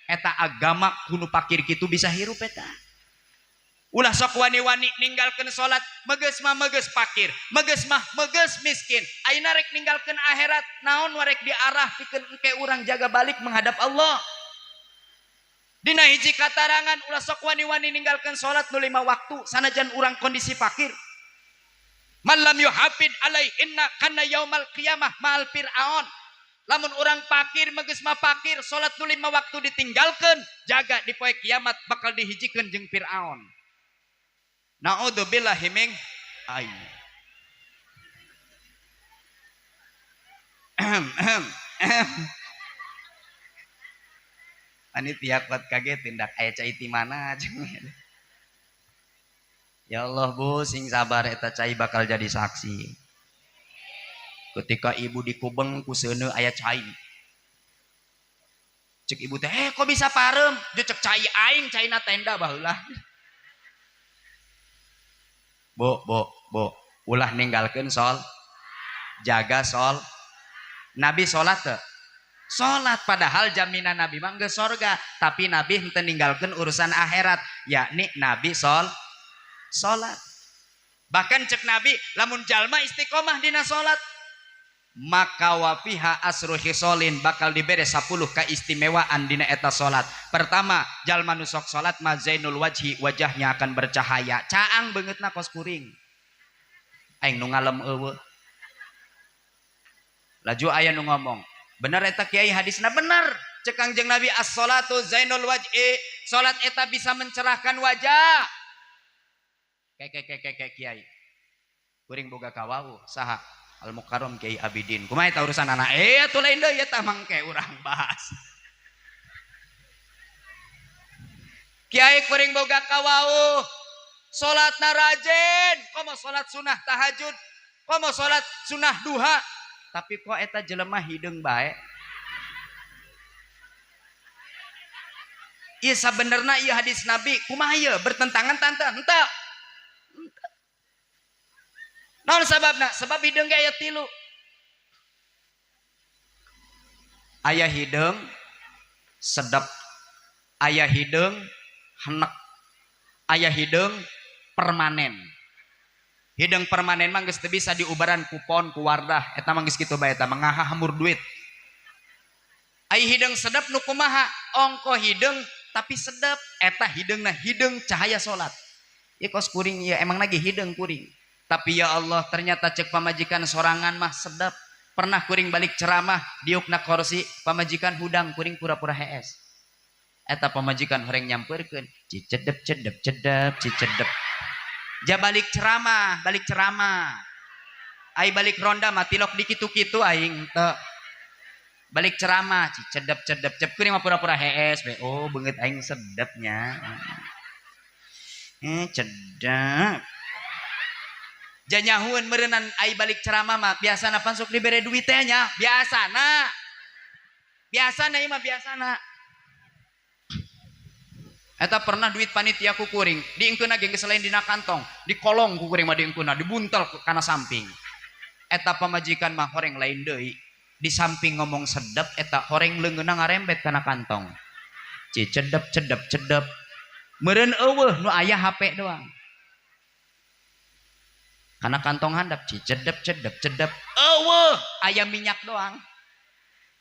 Speaker 2: Eta agama kudu fakir kitu bisa hirup eta. Ulah sok wani-wani ninggalkeun salat, megeus mah megeus fakir, megeus mah megeus miskin. Ayeuna rek ninggalkeun akhirat, naon warek diarah pikeun engke urang jaga balik menghadap Allah. Dina hiji katarangan ulah sok wani-wani ninggalkeun salat nu 5 waktu sanajan urang kondisi fakir. Man lam yuhafid alaihinna kana yaumal qiyamah ma'al fir'aun. Lamun urang fakir megeus mah fakir salat nu 5 waktu ditinggalkeun jaga di poe kiamat bakal dihijikeun jeung Firaun. Naudzubillahi min ay. Panitia kuat kaget tindak aya cai ti mana. Ya Allah Bu sing sabar eta cai bakal jadi saksi. Ketika ibu dikubeng ku seuneu aya cai. Cek ibu teh kok bisa parem? Jeung cek cai aing caina tenda baheula. Bu, ulah ninggalkeun jaga Nabi salat teu? Salat padahal jaminan Nabi mah geus sorga, tapi Nabi henteu ninggalkeun urusan akhirat, yakni Nabi salat. Bahkan cek Nabi lamun jalma istiqomah dina salat, maka wafiha asru khisolin bakal dibere 10 keistimewaan dina eta salat. Pertama, jalma nu sok salat ma zainul wajhi, wajahnya akan bercahaya. Caang beungeutna kos kuring. Aing nu ngalem eueuh. Laju aya nu ngomong, bener eta kiai hadisna bener. Cek Kangjeng Nabi as-salatu zainul wajhi, salat eta bisa mencerahkan wajah. Kiai. Kuring boga kawau saha? Al Mukarram Kiai Abidin kumaha eta urusan anak atuh lain deui eta mangke urang bahas Kiai kuring boga kawauh salatna rajin komo salat sunah tahajud komo salat sunah duha tapi kok eta jelema hideung bae ieu sabenerna ieu hadis Nabi kumaha ieu bertentangan tante henteu naon sababna sebab hideung ge aya 3 aya hideung sedep aya hideung henek aya hideung permanen hideung permanen mah geus teu bisa diubaran ku pon ku wardah eta mah geus kitu bae eta mangaha hamur duit aya hideung sedep nu kumaha ongko hideung tapi sedep eta hideungna hideung cahaya salat ieu kos kuring ieu emang lagi hideung kuring tapi ya Allah ternyata cek pamajikan sorangan mah sedep pernah kuring balik ceramah diukna kursi pamajikan hudang kuring pura-pura hees eta pamajikan horeng nyamperkeun cicedep cedep cedep cicedep ja balik ceramah ai balik ronda mah tilok dikitu-kitu aing teu balik ceramah cicedep cedep cep kuring mah pura-pura hees we oh beungeut aing sedepnya cedep janyahuan merenan ai balik ceramah mah biasana pan sok dibere duit teh nya biasana ieu mah biasana eta pernah duit panitia ku kuring diengkeuna ge geus lain dina kantong dikolong ku kuring mah diengkeuna dibuntel kana samping eta pamajikan mah horeng lain deui di samping ngomong sedep eta horeng leungeunna ngarembet kana kantong cicedep cedep cedep meureun eueuh nu aya HP doang kana kantong handap cicedep cedep cedep eueuh aya minyak doang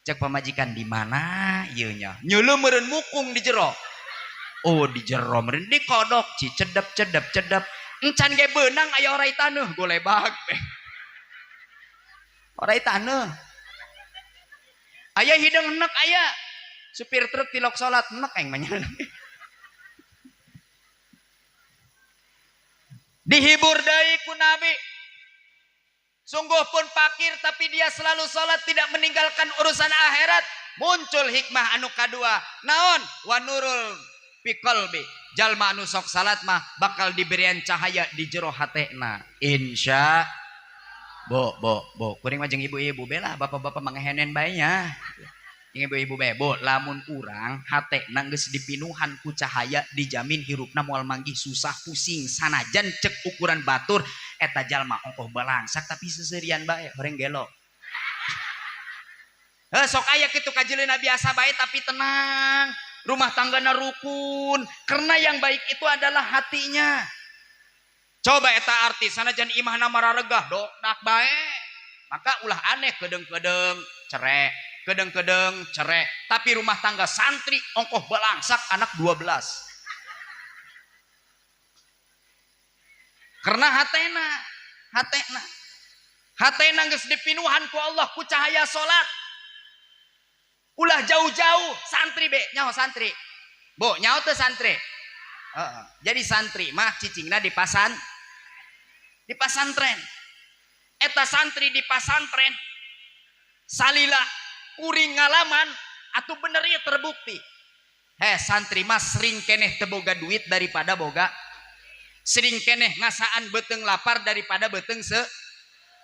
Speaker 2: cek pamajikan di mana ieu nya nyeuleuh meureun mukung di jero oh di jero meureun dikodok cicedep cedep cedep encan ge beunang aya orai taneuh golebag orai taneuh aya hideung enek aya supir truk tilok salat enek aing mah dihibur deui ku Nabi sungguh pun fakir tapi dia selalu salat tidak meninggalkan urusan akhirat muncul hikmah anu kadua naon wa nurul fi qalbi jalma anu sok salat mah bakal diberian cahaya di jero hatena insya bo kuring mah jeung ibu-ibu bela bapak-bapak mangehenen bae nya jeung ibu-ibu bae bo lamun urang hatena geus dipinuhan ku cahaya dijamin hirupna moal manggih susah pusing sanajan cek ukuran batur eta jalma ongkoh balangsak tapi seuseurean bae horeng gelo sok aya kitu kajeleuna biasa bae tapi tenang rumah tanggana rukun karena yang baik itu adalah hatinya coba eta arti sanajan imahna mararegah dokdak bae maka ulah aneh kedeng-kedeng cerek kedeng-kedeng cerek tapi rumah tangga santri ongkoh balangsak anak 12 karena hatena geus dipinuhan ku Allah ku cahaya salat ulah jauh-jauh santri be nyaho santri bo nyaho teh santri jadi santri mah cicingna di pasantren eta santri di pasantren salila kuring ngalaman atuh bener ieu terbukti santri mah sering keneh teu boga duit daripada boga sering keneh ngasaan beteung lapar daripada beteung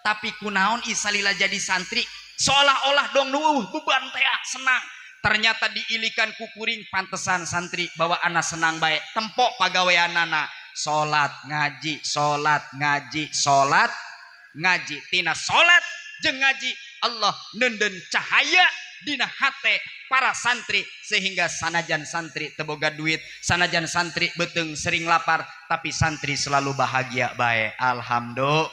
Speaker 2: tapi kunaon ieu salila jadi santri seolah-olah dong beban teh senang ternyata diilikan ku kuring pantesan santri bawa anak senang baik tempok pagaweanana salat ngaji tina salat jeung ngaji Allah nenden cahaya dina hate para santri sehingga sanajan santri teu boga duit sanajan santri beteung sering lapar tapi santri selalu bahagia bae alhamdulillah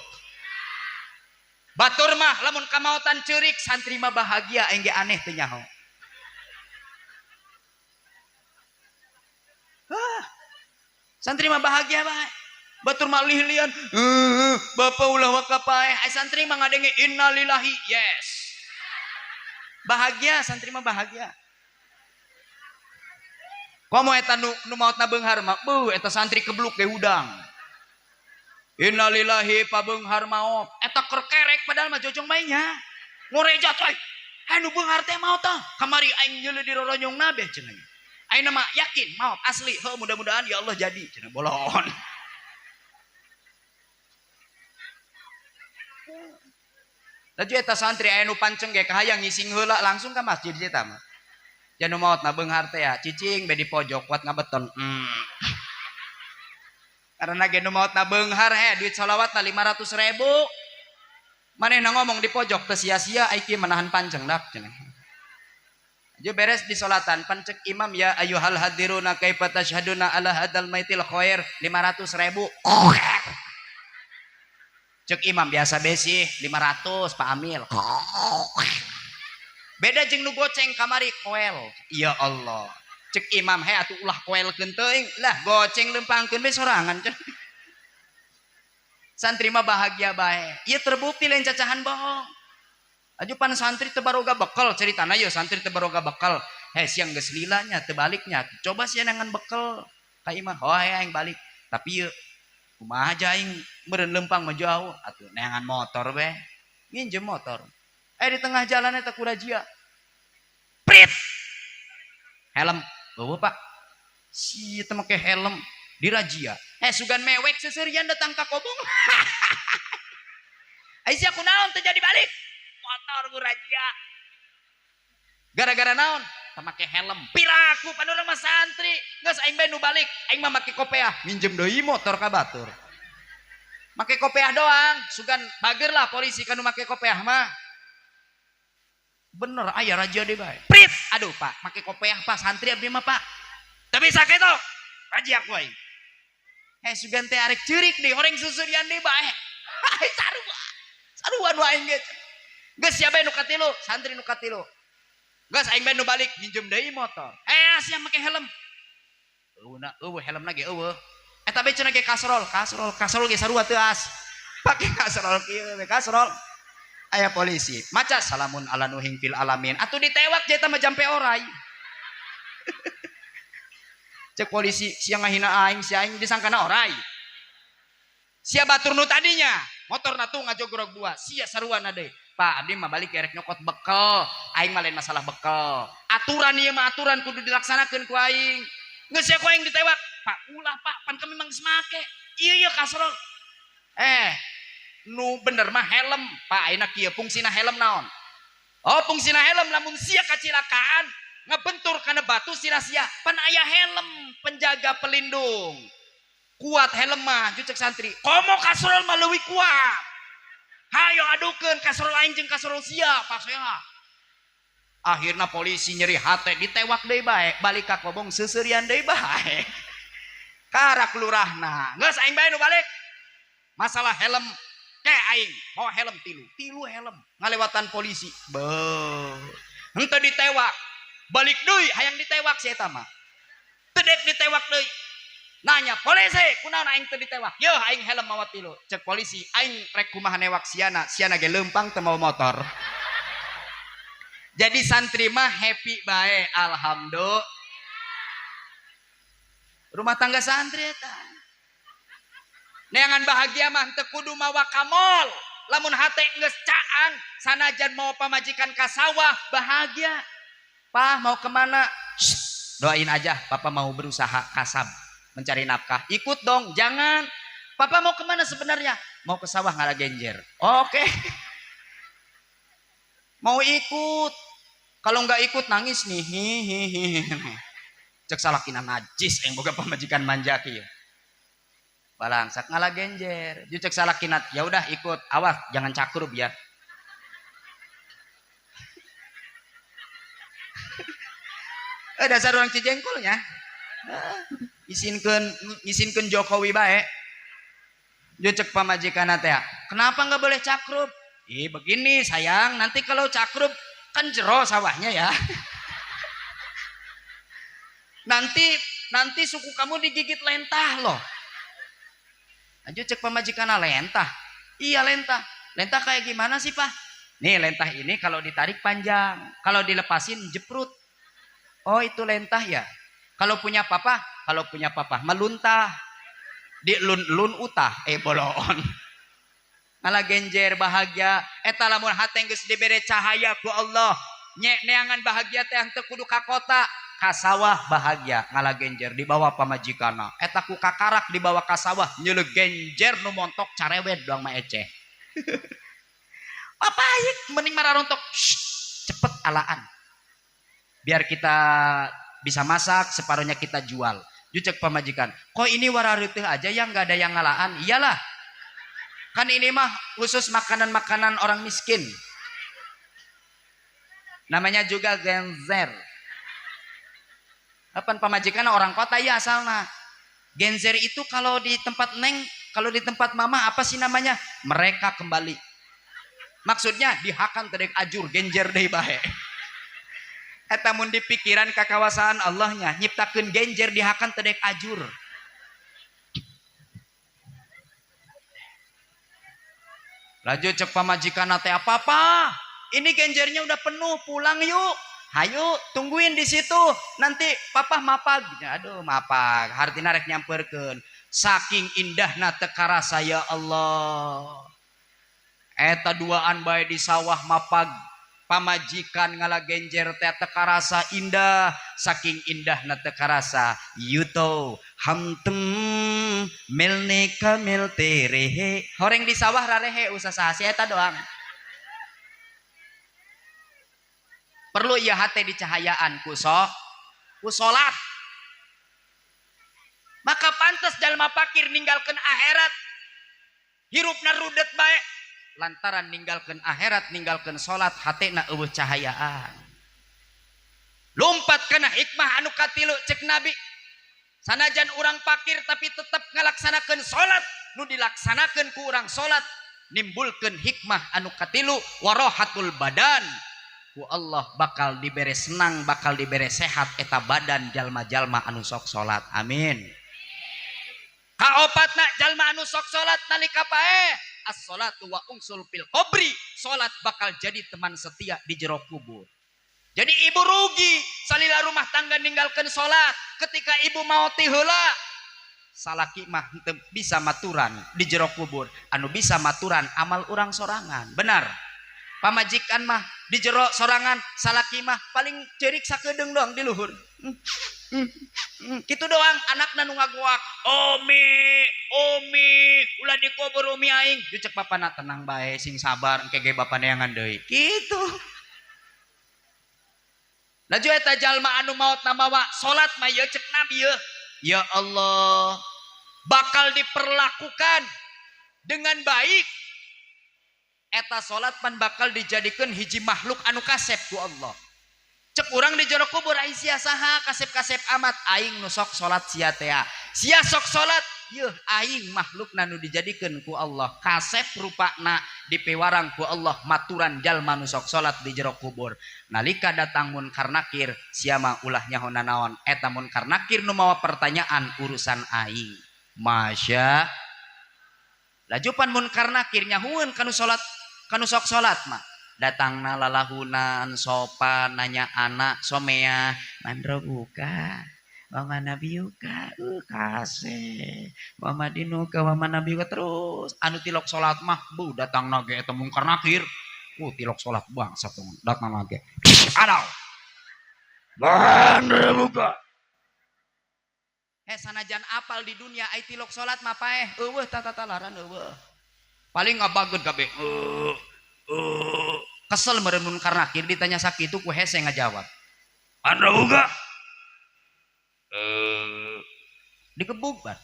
Speaker 2: batur mah lamun kamaotan ceurik santri mah bahagia engge aneh teu nyaho santri mah bahagia bae batur mah lih-lihan bapak ulah wakapae santri mah ngadenge innalillahi yes bahagia santri mah bahagia komo eta nu maotna beunghar mah eta santri kebluk ge udang innalillahi pabeunghar maot eta kerkerek padahal mah jojong mainnya ngoreja coy anu beunghar teh mau tah kamari aing nyeuleuh di roronyongna beh cenah aing mah yakin mau asli heuh mudah-mudahan ya Allah jadi cenah bolon laju eta santri aya nu panceng ge kahayang ngising heula langsung ka masjid eta mah janu maot na beunghar teh ya cicing be di pojok kuat ngabeton karena ge nu maot na beunghar duit sholawat na 500.000 manehna ngomong di pojok teu sia-sia ai kieu menahan panceng dak cenah je beres di salatan pancek imam ya ayyuhal hadiruna kaifa tashhaduna ala hadal maitil khair 500.000 cek imam biasa besi 500 Pak Amil beda jeung nu goceng kamari koel ya Allah cek imam atuh ulah koelkeun teuing lah goceng lempangkeun be sorangan santri mah bahagia bae ieu terbukti lain cacahan bohong ajupan santri teu baroga bekal ceritana ieu santri teu baroga bekal siang geus lilanya teu baliknya coba sia nangan bekal ka imam aing balik tapi ieu kumaha aja aing meureun lempang mah jauh atuh neangan motor be nginjem motor di tengah jalan eta kurajia prit helm eueuh Pak si teu make helm dirajia sugan mewek seuseureun datang ka kobong ai sia kunaon teu jadi balik motor kurajia gara-gara naon teu make helm piraku padahal mah santri geus aing bae nu balik aing mah make kopiah minjem deui motor ka batur make kopiah doang sugan bager lah polisi kanu make kopiah mah bener aya raja deh bae prit aduh Pak make kopiah Pak santri abdi mah Pak tapi sakitu raja aku aing sugan teh arek ceurik deui horeng susurian deui bae saruan wae aing geus sia bae nu katilu santri nu katilu geus aing bae nu balik minjem deui motor sia make helm eueuh helmna ge eueuh eta bae cenah ge kasrol ge sarua teu as pake kasrol kieu we kasrol aya polisi maca salamun ala nuhing fil alamin atuh ditewak je eta mah jampe orai cek polisi sia ngahina aing sia aing disangkana orai sia batur nu tadinya motorna tuh ngajogrog dua sia saruana deui Pak abdi mah balik erek nyokot bekel aing mah lain masalah bekel aturan ieu mah aturan kudu dilaksanakeun ku aing geus sia ku aing ditewak Pak ulah Pak pan kami mang make ieu kasrol nu bener mah helm Pak ayeuna kieu fungsina helm naon fungsina helm lamun sia kacilakaan ngebentur kana batu sia-sia pan aya helm penjaga pelindung kuat helm mah jucek santri komo kasrol mah leuwih kuat hayo adukeun kasrol aing jeung kasrol sia Pak saya akhirna polisi nyeri hate ditewak deui bae balik ka kobong seuseurean deui bae karak lurahna geus aing bae nu balik masalah helm aing bawa helm tilu helm ngalewatan polisi henteu ditewak balik deui hayang ditewak si eta mah teu dek ditewak deui nanya polisi kunaon aing teu ditewak yeuh aing helm mawa tilu cek polisi aing rek kumaha newak siana ge leumpang teu mawa motor jadi santri mah happy bae alhamdulillah rumah tangga santri eta neangan bahagia mah teu kudu mawa ka mall lamun hate geus caang sanajan mau pamajikan ka sawah bahagia Pak mau kemana doain aja Papa mau berusaha kasab mencari nafkah ikut dong jangan Papa mau kemana sebenarnya mau ke sawah ngaragenjer oke mau ikut kalau nggak ikut nangis nih cek salakina najis yang boga pamajikan manja kieu balangsak ngalagenjer jucek salakinat ya udah ikut awas jangan cakrub ya dasar orang cijengkulnya isinkeun Jokowi bae jucek pamajikan teh kenapa nggak boleh cakrub begini sayang nanti kalau cakrub kan jero sawahnya ya nanti suku kamu digigit lentah loh aja cek pamajikan lentah iya lentah kayak gimana sih Pak nih lentah ini kalau ditarik panjang kalau dilepasin jeprut oh itu lentah ya kalau punya papa meluntah di lun utah bolon ngala genjer bahagia eta lamun hate geus dibere cahaya ku Allah neangan bahagia teh teu kudu ka kota ka sawah bahagia ngala genjer dibawa pamajikana eta ku kakarak dibawa ka sawah nyeuleuk genjer nu montok carewed doang mah eceh papaik mending mararontok cepet alaan biar kita bisa masak separuhnya kita jual jucek pamajikan kok ini warareuteuh aja yang nggak ada yang ngalaan iyalah kan ini mah khusus makanan-makanan orang miskin namanya juga genzer apa pamajikan orang kota ya asalna genzer itu kalau di tempat neng kalau di tempat mama apa sih namanya mereka kembali maksudnya dihakan tedek ajur genjer deui bae eta mun di pikiran kakawasaan Allahnya nyiptakeun genjer dihakan tedek ajur laju cek pamajikan teh apa ini genjernya udah penuh pulang yuk hayu tungguin di situ nanti papa mapag aduh mapag hartina rek nyamperkeun saking indahna teu karasa ya Allah eta duaan bae di sawah mapag pamajikan ngala genjer teh teu karasa indah saking indahna teu karasa yuto hamtem milne kamil terehe horeng di sawah rarehe usah sahasi eta doang perlu ieu hate di cahayaan ku salat maka pantas jalma fakir ninggalkeun akhirat hirupna rudet bae lantaran ninggalkeun akhirat ninggalkeun salat hatena eueuh cahayaan lompat kana hikmah anu katilu cek nabi sanajan urang fakir tapi tetap ngalaksanakeun salat nu dilaksanakeun ku urang salat nimbulkeun hikmah anu katilu warahatul badan ku Allah bakal dibere senang bakal dibere sehat eta badan jalma-jalma anu sok salat amin kaopatna jalma anu sok salat nalika pae as-salatu wa ungsul fil qabri salat bakal jadi teman setia di jero kubur jadi ibu rugi salila rumah tangga ninggalkeun salat ketika ibu maot heula salaki mah teu bisa maturan di jero kubur anu bisa maturan amal urang sorangan benar pamajikan mah di jero sorangan salaki mah paling ceurik sakedeung doang di luhur kitu doang anakna nu ngagoak Omi ulah dikubur Umi aing dicek bapana tenang bae sing sabar engke ge bapa neangan deui kitu laju eta jalma anu maot namawa salat mah ye cek nabi ye ya Allah bakal diperlakukan dengan baik eta salat pan bakal dijadikeun hiji makhluk anu kasep ku Allah cek urang di jero kubur aing sia saha kasep-kasep amat aing nu sok salat sia teh sia sok salat yeuh aing makhluk nu dijadikeun ku Allah kasep rupana dipewarang ku Allah maturan jalma nu sok salat di jero kubur nalika datang Munkar Nakir sia mah ulah nyaho naon eta Munkar Nakir nu mawa pertanyaan urusan aing masya laju pan Munkar Nakir nyahueun kanu salat kanu sok salat mah datangna lalahunan sopan nanya anak somea mandro buka mama nabi yuka kase mama dinuka mama nabi yuka terus anu tilok salat mah bu datangna ge eta Munkar Nakir tilok salat bangsa teman datangna ge adaw mandro buka sanajan apal di dunia ai tilok salat mah paeh eueuh tatatalaran eueuh paling ngabageud kabeh kesel meureun Munkar Nakir ditanya sakitu ku hese ngajawab anda buka dikebuk ban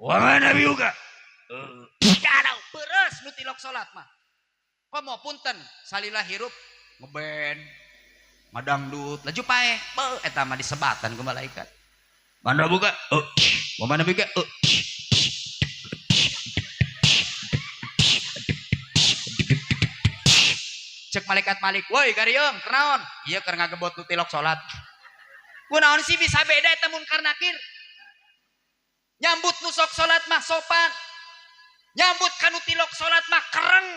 Speaker 2: wa mana biuka jadau beres nu tilok salat mah komo punten salila hirup ngeben ngadangdut laju paeh eta mah disebatan ku malaikat anda buka wa mana biuka cek malaikat malik woi garieung kenaon ieu keur ngagebot nu tilok salat kunaon sih bisa beda eta Munkar Nakir nyambut nu sok salat mah sopan nyambut kanu tilok salat mah kereng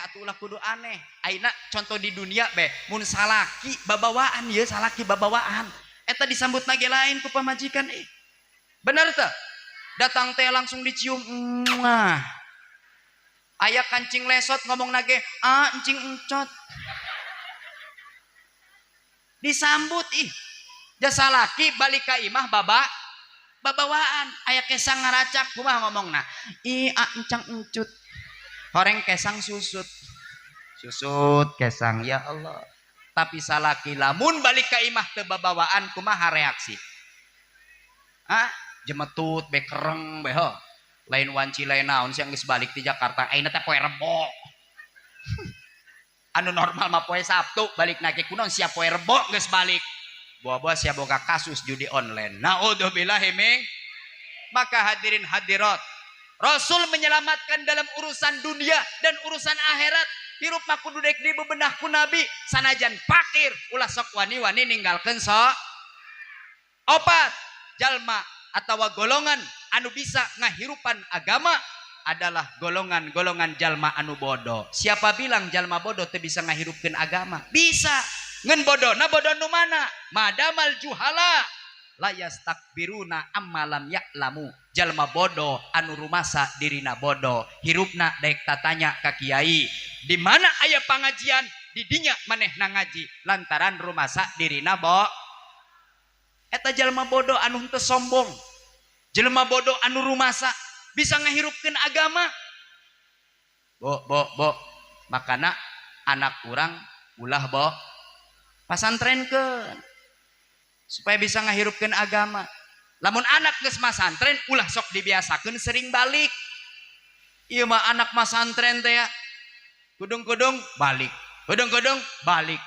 Speaker 2: atuh ulah kudu aneh ayeuna contoh di dunia be mun salaki babawaan ieu salaki babawaan eta disambut nage lain ku pamajikan bener teu Datang teh langsung dicium. Mwah. Aya kancing lesot ngomong nage, encing encot. Disambut ih. Jasa laki balik ka imah babawaan. Aya kesang ngaracak kumaha ngomongna. Encang encut. Horeng kesang susut. Susut kesang ya Allah. Tapi salaki lamun balik ka imah teu babawaan kumaha reaksi? Jemetut bekereng beho. Lain wanci lain naon siang geus balik ti Jakarta ayeuna teh poe Rebo. Anu normal mah poe Sabtu balik nage kunaon sia poe Rebo geus balik. Buah-buah sia boga kasus judi online. Naudzubillah heming. Maka hadirin hadirat, Rasul menyelamatkan dalam urusan dunia dan urusan akhirat. Hirup mah kudu dek dibebenah ku Nabi sanajan fakir ulah sok wani-wani ninggalkeun opat jalma atawa golongan anu bisa ngahirupan agama adalah golongan-golongan jalma anu bodoh. Siapa bilang jalma bodoh teu bisa ngahirupkeun agama? Bisa. Ngan bodohna bodoh nu mana? Madamal juhala la yastakbiruna ammalam ya'lamu. Jalma bodoh anu rumasa dirina bodoh, hirupna daek tatanya ka kiai. Di mana aya pangajian? Di dinya manehna ngaji lantaran rumasa dirina eta jalma bodoh anu henteu sombong. Jelema bodoh anu rumasa bisa ngahirupkeun agama. Bo. Makana anak urang ulah pasantrenkeun supaya bisa ngahirupkeun agama. Lamun anak geus masantren ulah sok dibiasakeun sering balik. Ieu mah anak masantren teh ya. Kudung-kudung balik. Kudung-kudung balik.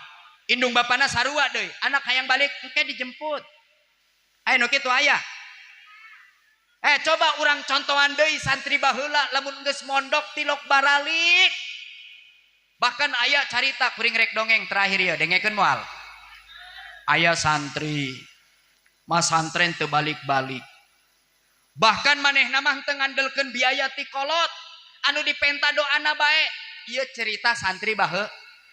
Speaker 2: Indung bapana sarua deui. Anak hayang balik engke dijemput. Aya nu kitu aya. Coba urang contohan deui santri baheula lamun geus mondok tilok baralik. Bahkan aya carita kuring rek dongeng terakhir ya dengekeun moal. Aya santri masantren teu balik-balik. Bahkan manehna mah teu ngandelkeun biaya ti kolot anu dipenta doana bae. Ieu cerita santri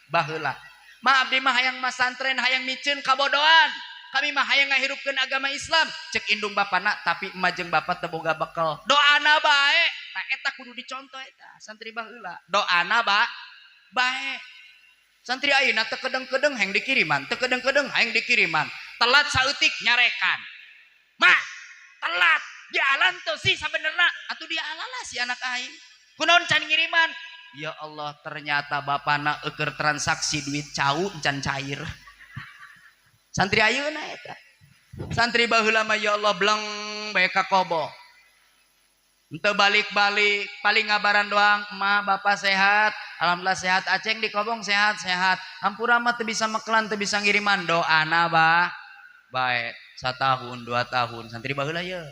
Speaker 2: baheula. Ma abdi mah hayang masantren hayang micieun kabodohan. Kami mah hayang ngahirupkeun agama Islam. Cek indung bapana tapi emah jeung bapa teu boga bekal. Doana bae. Tah eta kudu dicontoh eta santri baheula. Doana bae. Santri ayeuna teu kedeng-kedeng hayang dikiriman, teu kedeng-kedeng hayang dikiriman. Telat saeutik nyarekan. Mah, telat. Dialan tuh sih sabenerna atuh dialala si anak aing. Kunaon can ngiriman? Ya Allah, ternyata bapana eukeur transaksi duit cau can cair. Santri ayeuna eta. Santri baheula mah ya Allah bleng bae ka kobo. Henteu balik-balik, paling ngabaran doang, "Ma, Bapak sehat." Alhamdulillah sehat. Aceng di kobong sehat-sehat. Hampura mah teu bisa mekelan, teu bisa ngiriman doana bae. 1 tahun, 2 tahun. Santri baheula ye.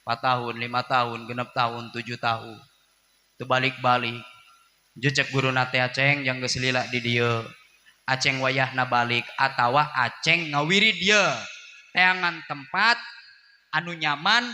Speaker 2: 4 tahun, 5 tahun, 6 tahun, 7 tahun. Teu balik-balik. Jecek guruna teh Aceng yang geus lila di dieu. Aceng wayahna balik atawa Aceng ngawirid dieu. Teangan tempat anu nyaman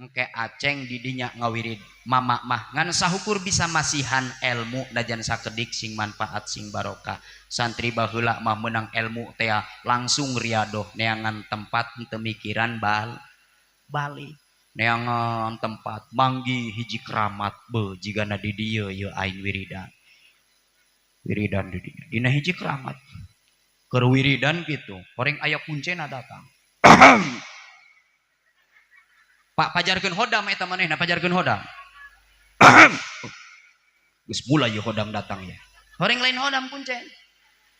Speaker 2: engke Aceng di dinya ngawirid. Mama mah ngan sahukur bisa masihan ilmu dajan sakedik sing manfaat sing barokah. Santri baheula mah meunang ilmu teh langsung riadoh neangan tempat henteu mikiran balik. Neangan tempat manggi hiji keramat be jigana di dieu ye aing wiridan di dinya. Dina hiji keramat. Keur wiridan kitu, horeng aya kuncena datang. Pak pajarkeun hodam eta manehna pajarkeun hodam. Geus mulai ye hodam datang ya. Horeng lain hodam kuncen.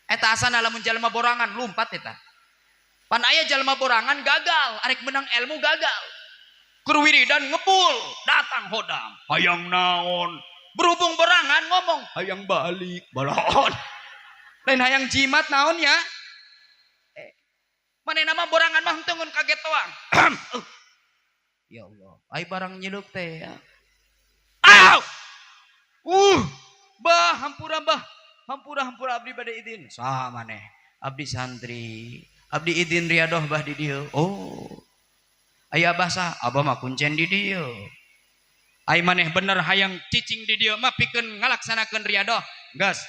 Speaker 2: Eta asana lamun jalma borangan lumpat eta. Pan aya jalma borangan gagal, arek menang ilmu gagal. Keur wiridan ngebul, datang hodam. Hayang naon? Berhubung borangan ngomong, hayang balik, balon. Lain hayang jimat naon ya? Manehna mah borangan mah henteu ngun kaget doang. Ya Allah, ai barang nyeluk teh ya. Aw! Hampura abdi bade idin. Saha maneh? Abdi santri. Abdi idin riadoh bah di dieu. Oh. Aya basa, abah mah kuncen di dieu. Ai maneh bener hayang cicing di dieu mah pikeun ngalaksanakeun riadoh. Gas.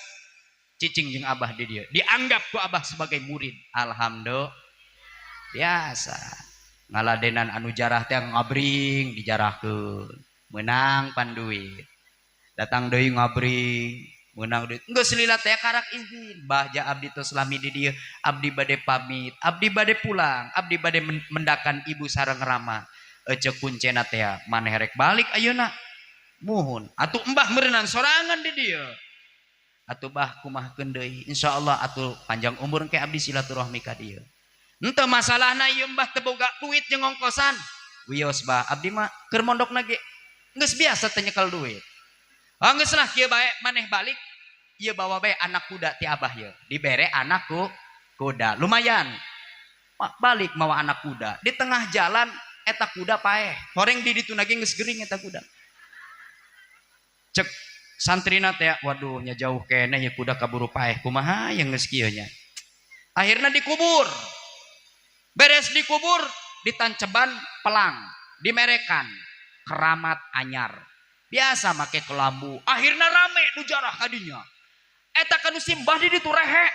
Speaker 2: Cicing jeung abah di dieu. Dianggap ku abah sebagai murid. Alhamdulillah. Biasa. ngaladenan anu jarah teh ngabring dijarahkeun menang pan duit datang deui ngabring menang duit geus lila teh karak izin bahja abdi tos lami di dieu abdi bade pamit abdi bade pulang abdi bade mendakan ibu sareng rama ece kuncena teh maneh rek balik ayeuna muhun atuh embah meureunana sorangan di dieu atuh bah kumahakeun deui insyaallah atuh panjang umur ke abdi silaturahmi ka dieu henteu masalahna ieu mbah teu boga duit jeung ongkosan wios bah abdi mah keur mondokna ge geus biasa teh nyekel duit geus lah kieu bae maneh balik ieu bawa bae anak kuda ti abah ieu dibere anakku kuda lumayan balik mawa anak kuda di tengah jalan eta kuda paeh horeng di ditu nage geus gering eta kuda cek santrina teh waduh nya jauh keneh ya kuda kaburu paeh kumaha yang geus kieu nya akhirna dikubur beres dikubur ditanceban pelang dimerekan keramat anyar biasa make kelambu akhirna rame nu jarah kadinya eta kanu simbah di ditu rehe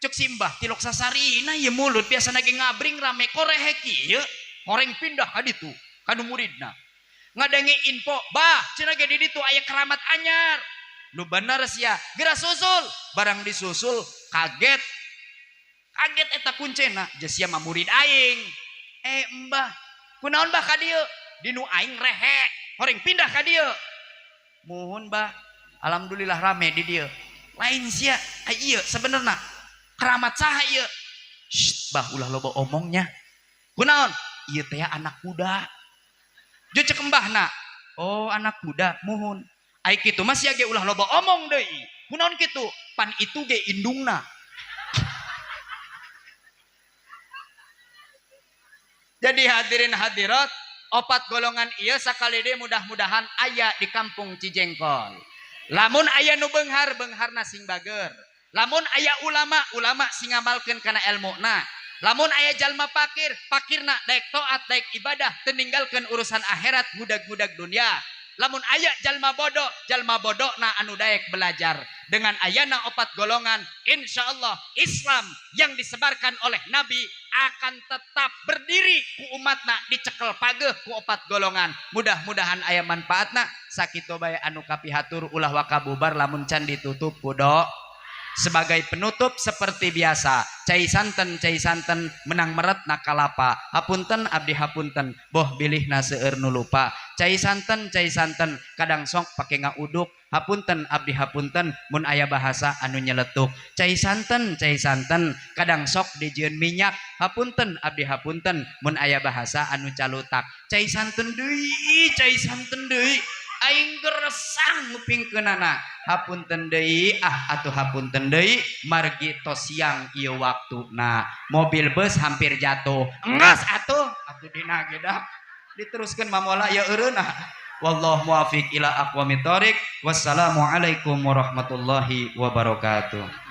Speaker 2: cek simbah tilok sasarina ieu mulut biasa nage ngabring rame kok rehe kieu horeng pindah ka ditu kanu muridna ngadenge info bah cenah ge di ditu aya keramat anyar nu bener sia geura susul barang disusul kaget eta kuncena geus sia mah murid aing mbah kunaon bah ka dieu dinu aing rehe horeng pindah ka dieu muhun bah alhamdulillah rame di dieu lain sia ieu sebenarnya keramat saha ieu bah ulah loba omongnya kunaon ieu teh anak kuda jo cek embahna oh anak kuda muhun ai kitu mah sia ge ulah loba omong deui kunaon kitu pan itu ge indungna jadi hadirin hadirat opat golongan ieu sakali deui mudah-mudahan aya di kampung Cijengkol lamun aya nu beunghar-beungharna sing bager lamun aya ulama sing ngamalkeun kana ilmuna lamun aya jalma pakirna daek taat daek ibadah teu ninggalkeun urusan akhirat budak-budak dunia lamun aya jalma bodona anu daek belajar dengan ayana opat golongan insyaallah Islam yang disebarkan oleh Nabi akan tetap berdiri ku umatna dicekel pageuh ku opat golongan mudah-mudahan aya manfaatna sakitu bae anu kapihatur ulah wakabubar lamun can ditutup ku sebagai penutup seperti biasa cai santen menang meret nakalapa hapunten abdi hapunten boh bilihna seueur nu lupa cai santen kadang sok pake ngauduk hapunten abdi hapunten mun aya bahasa anu nyeletuk cai santen kadang sok dijieun minyak hapunten abdi hapunten mun aya bahasa anu calutak cai santen deui aing geresang ngupingkeunana hapunten deui atuh hapunten deui margi tos siang ieu waktuna mobil bus hampir jatuh enggeus atuh dina ge dah diteruskeun mamola ya eureuna wallahu muwaffiq ila aqwamit thoriq wassalamu alaikum warahmatullahi wabarakatuh.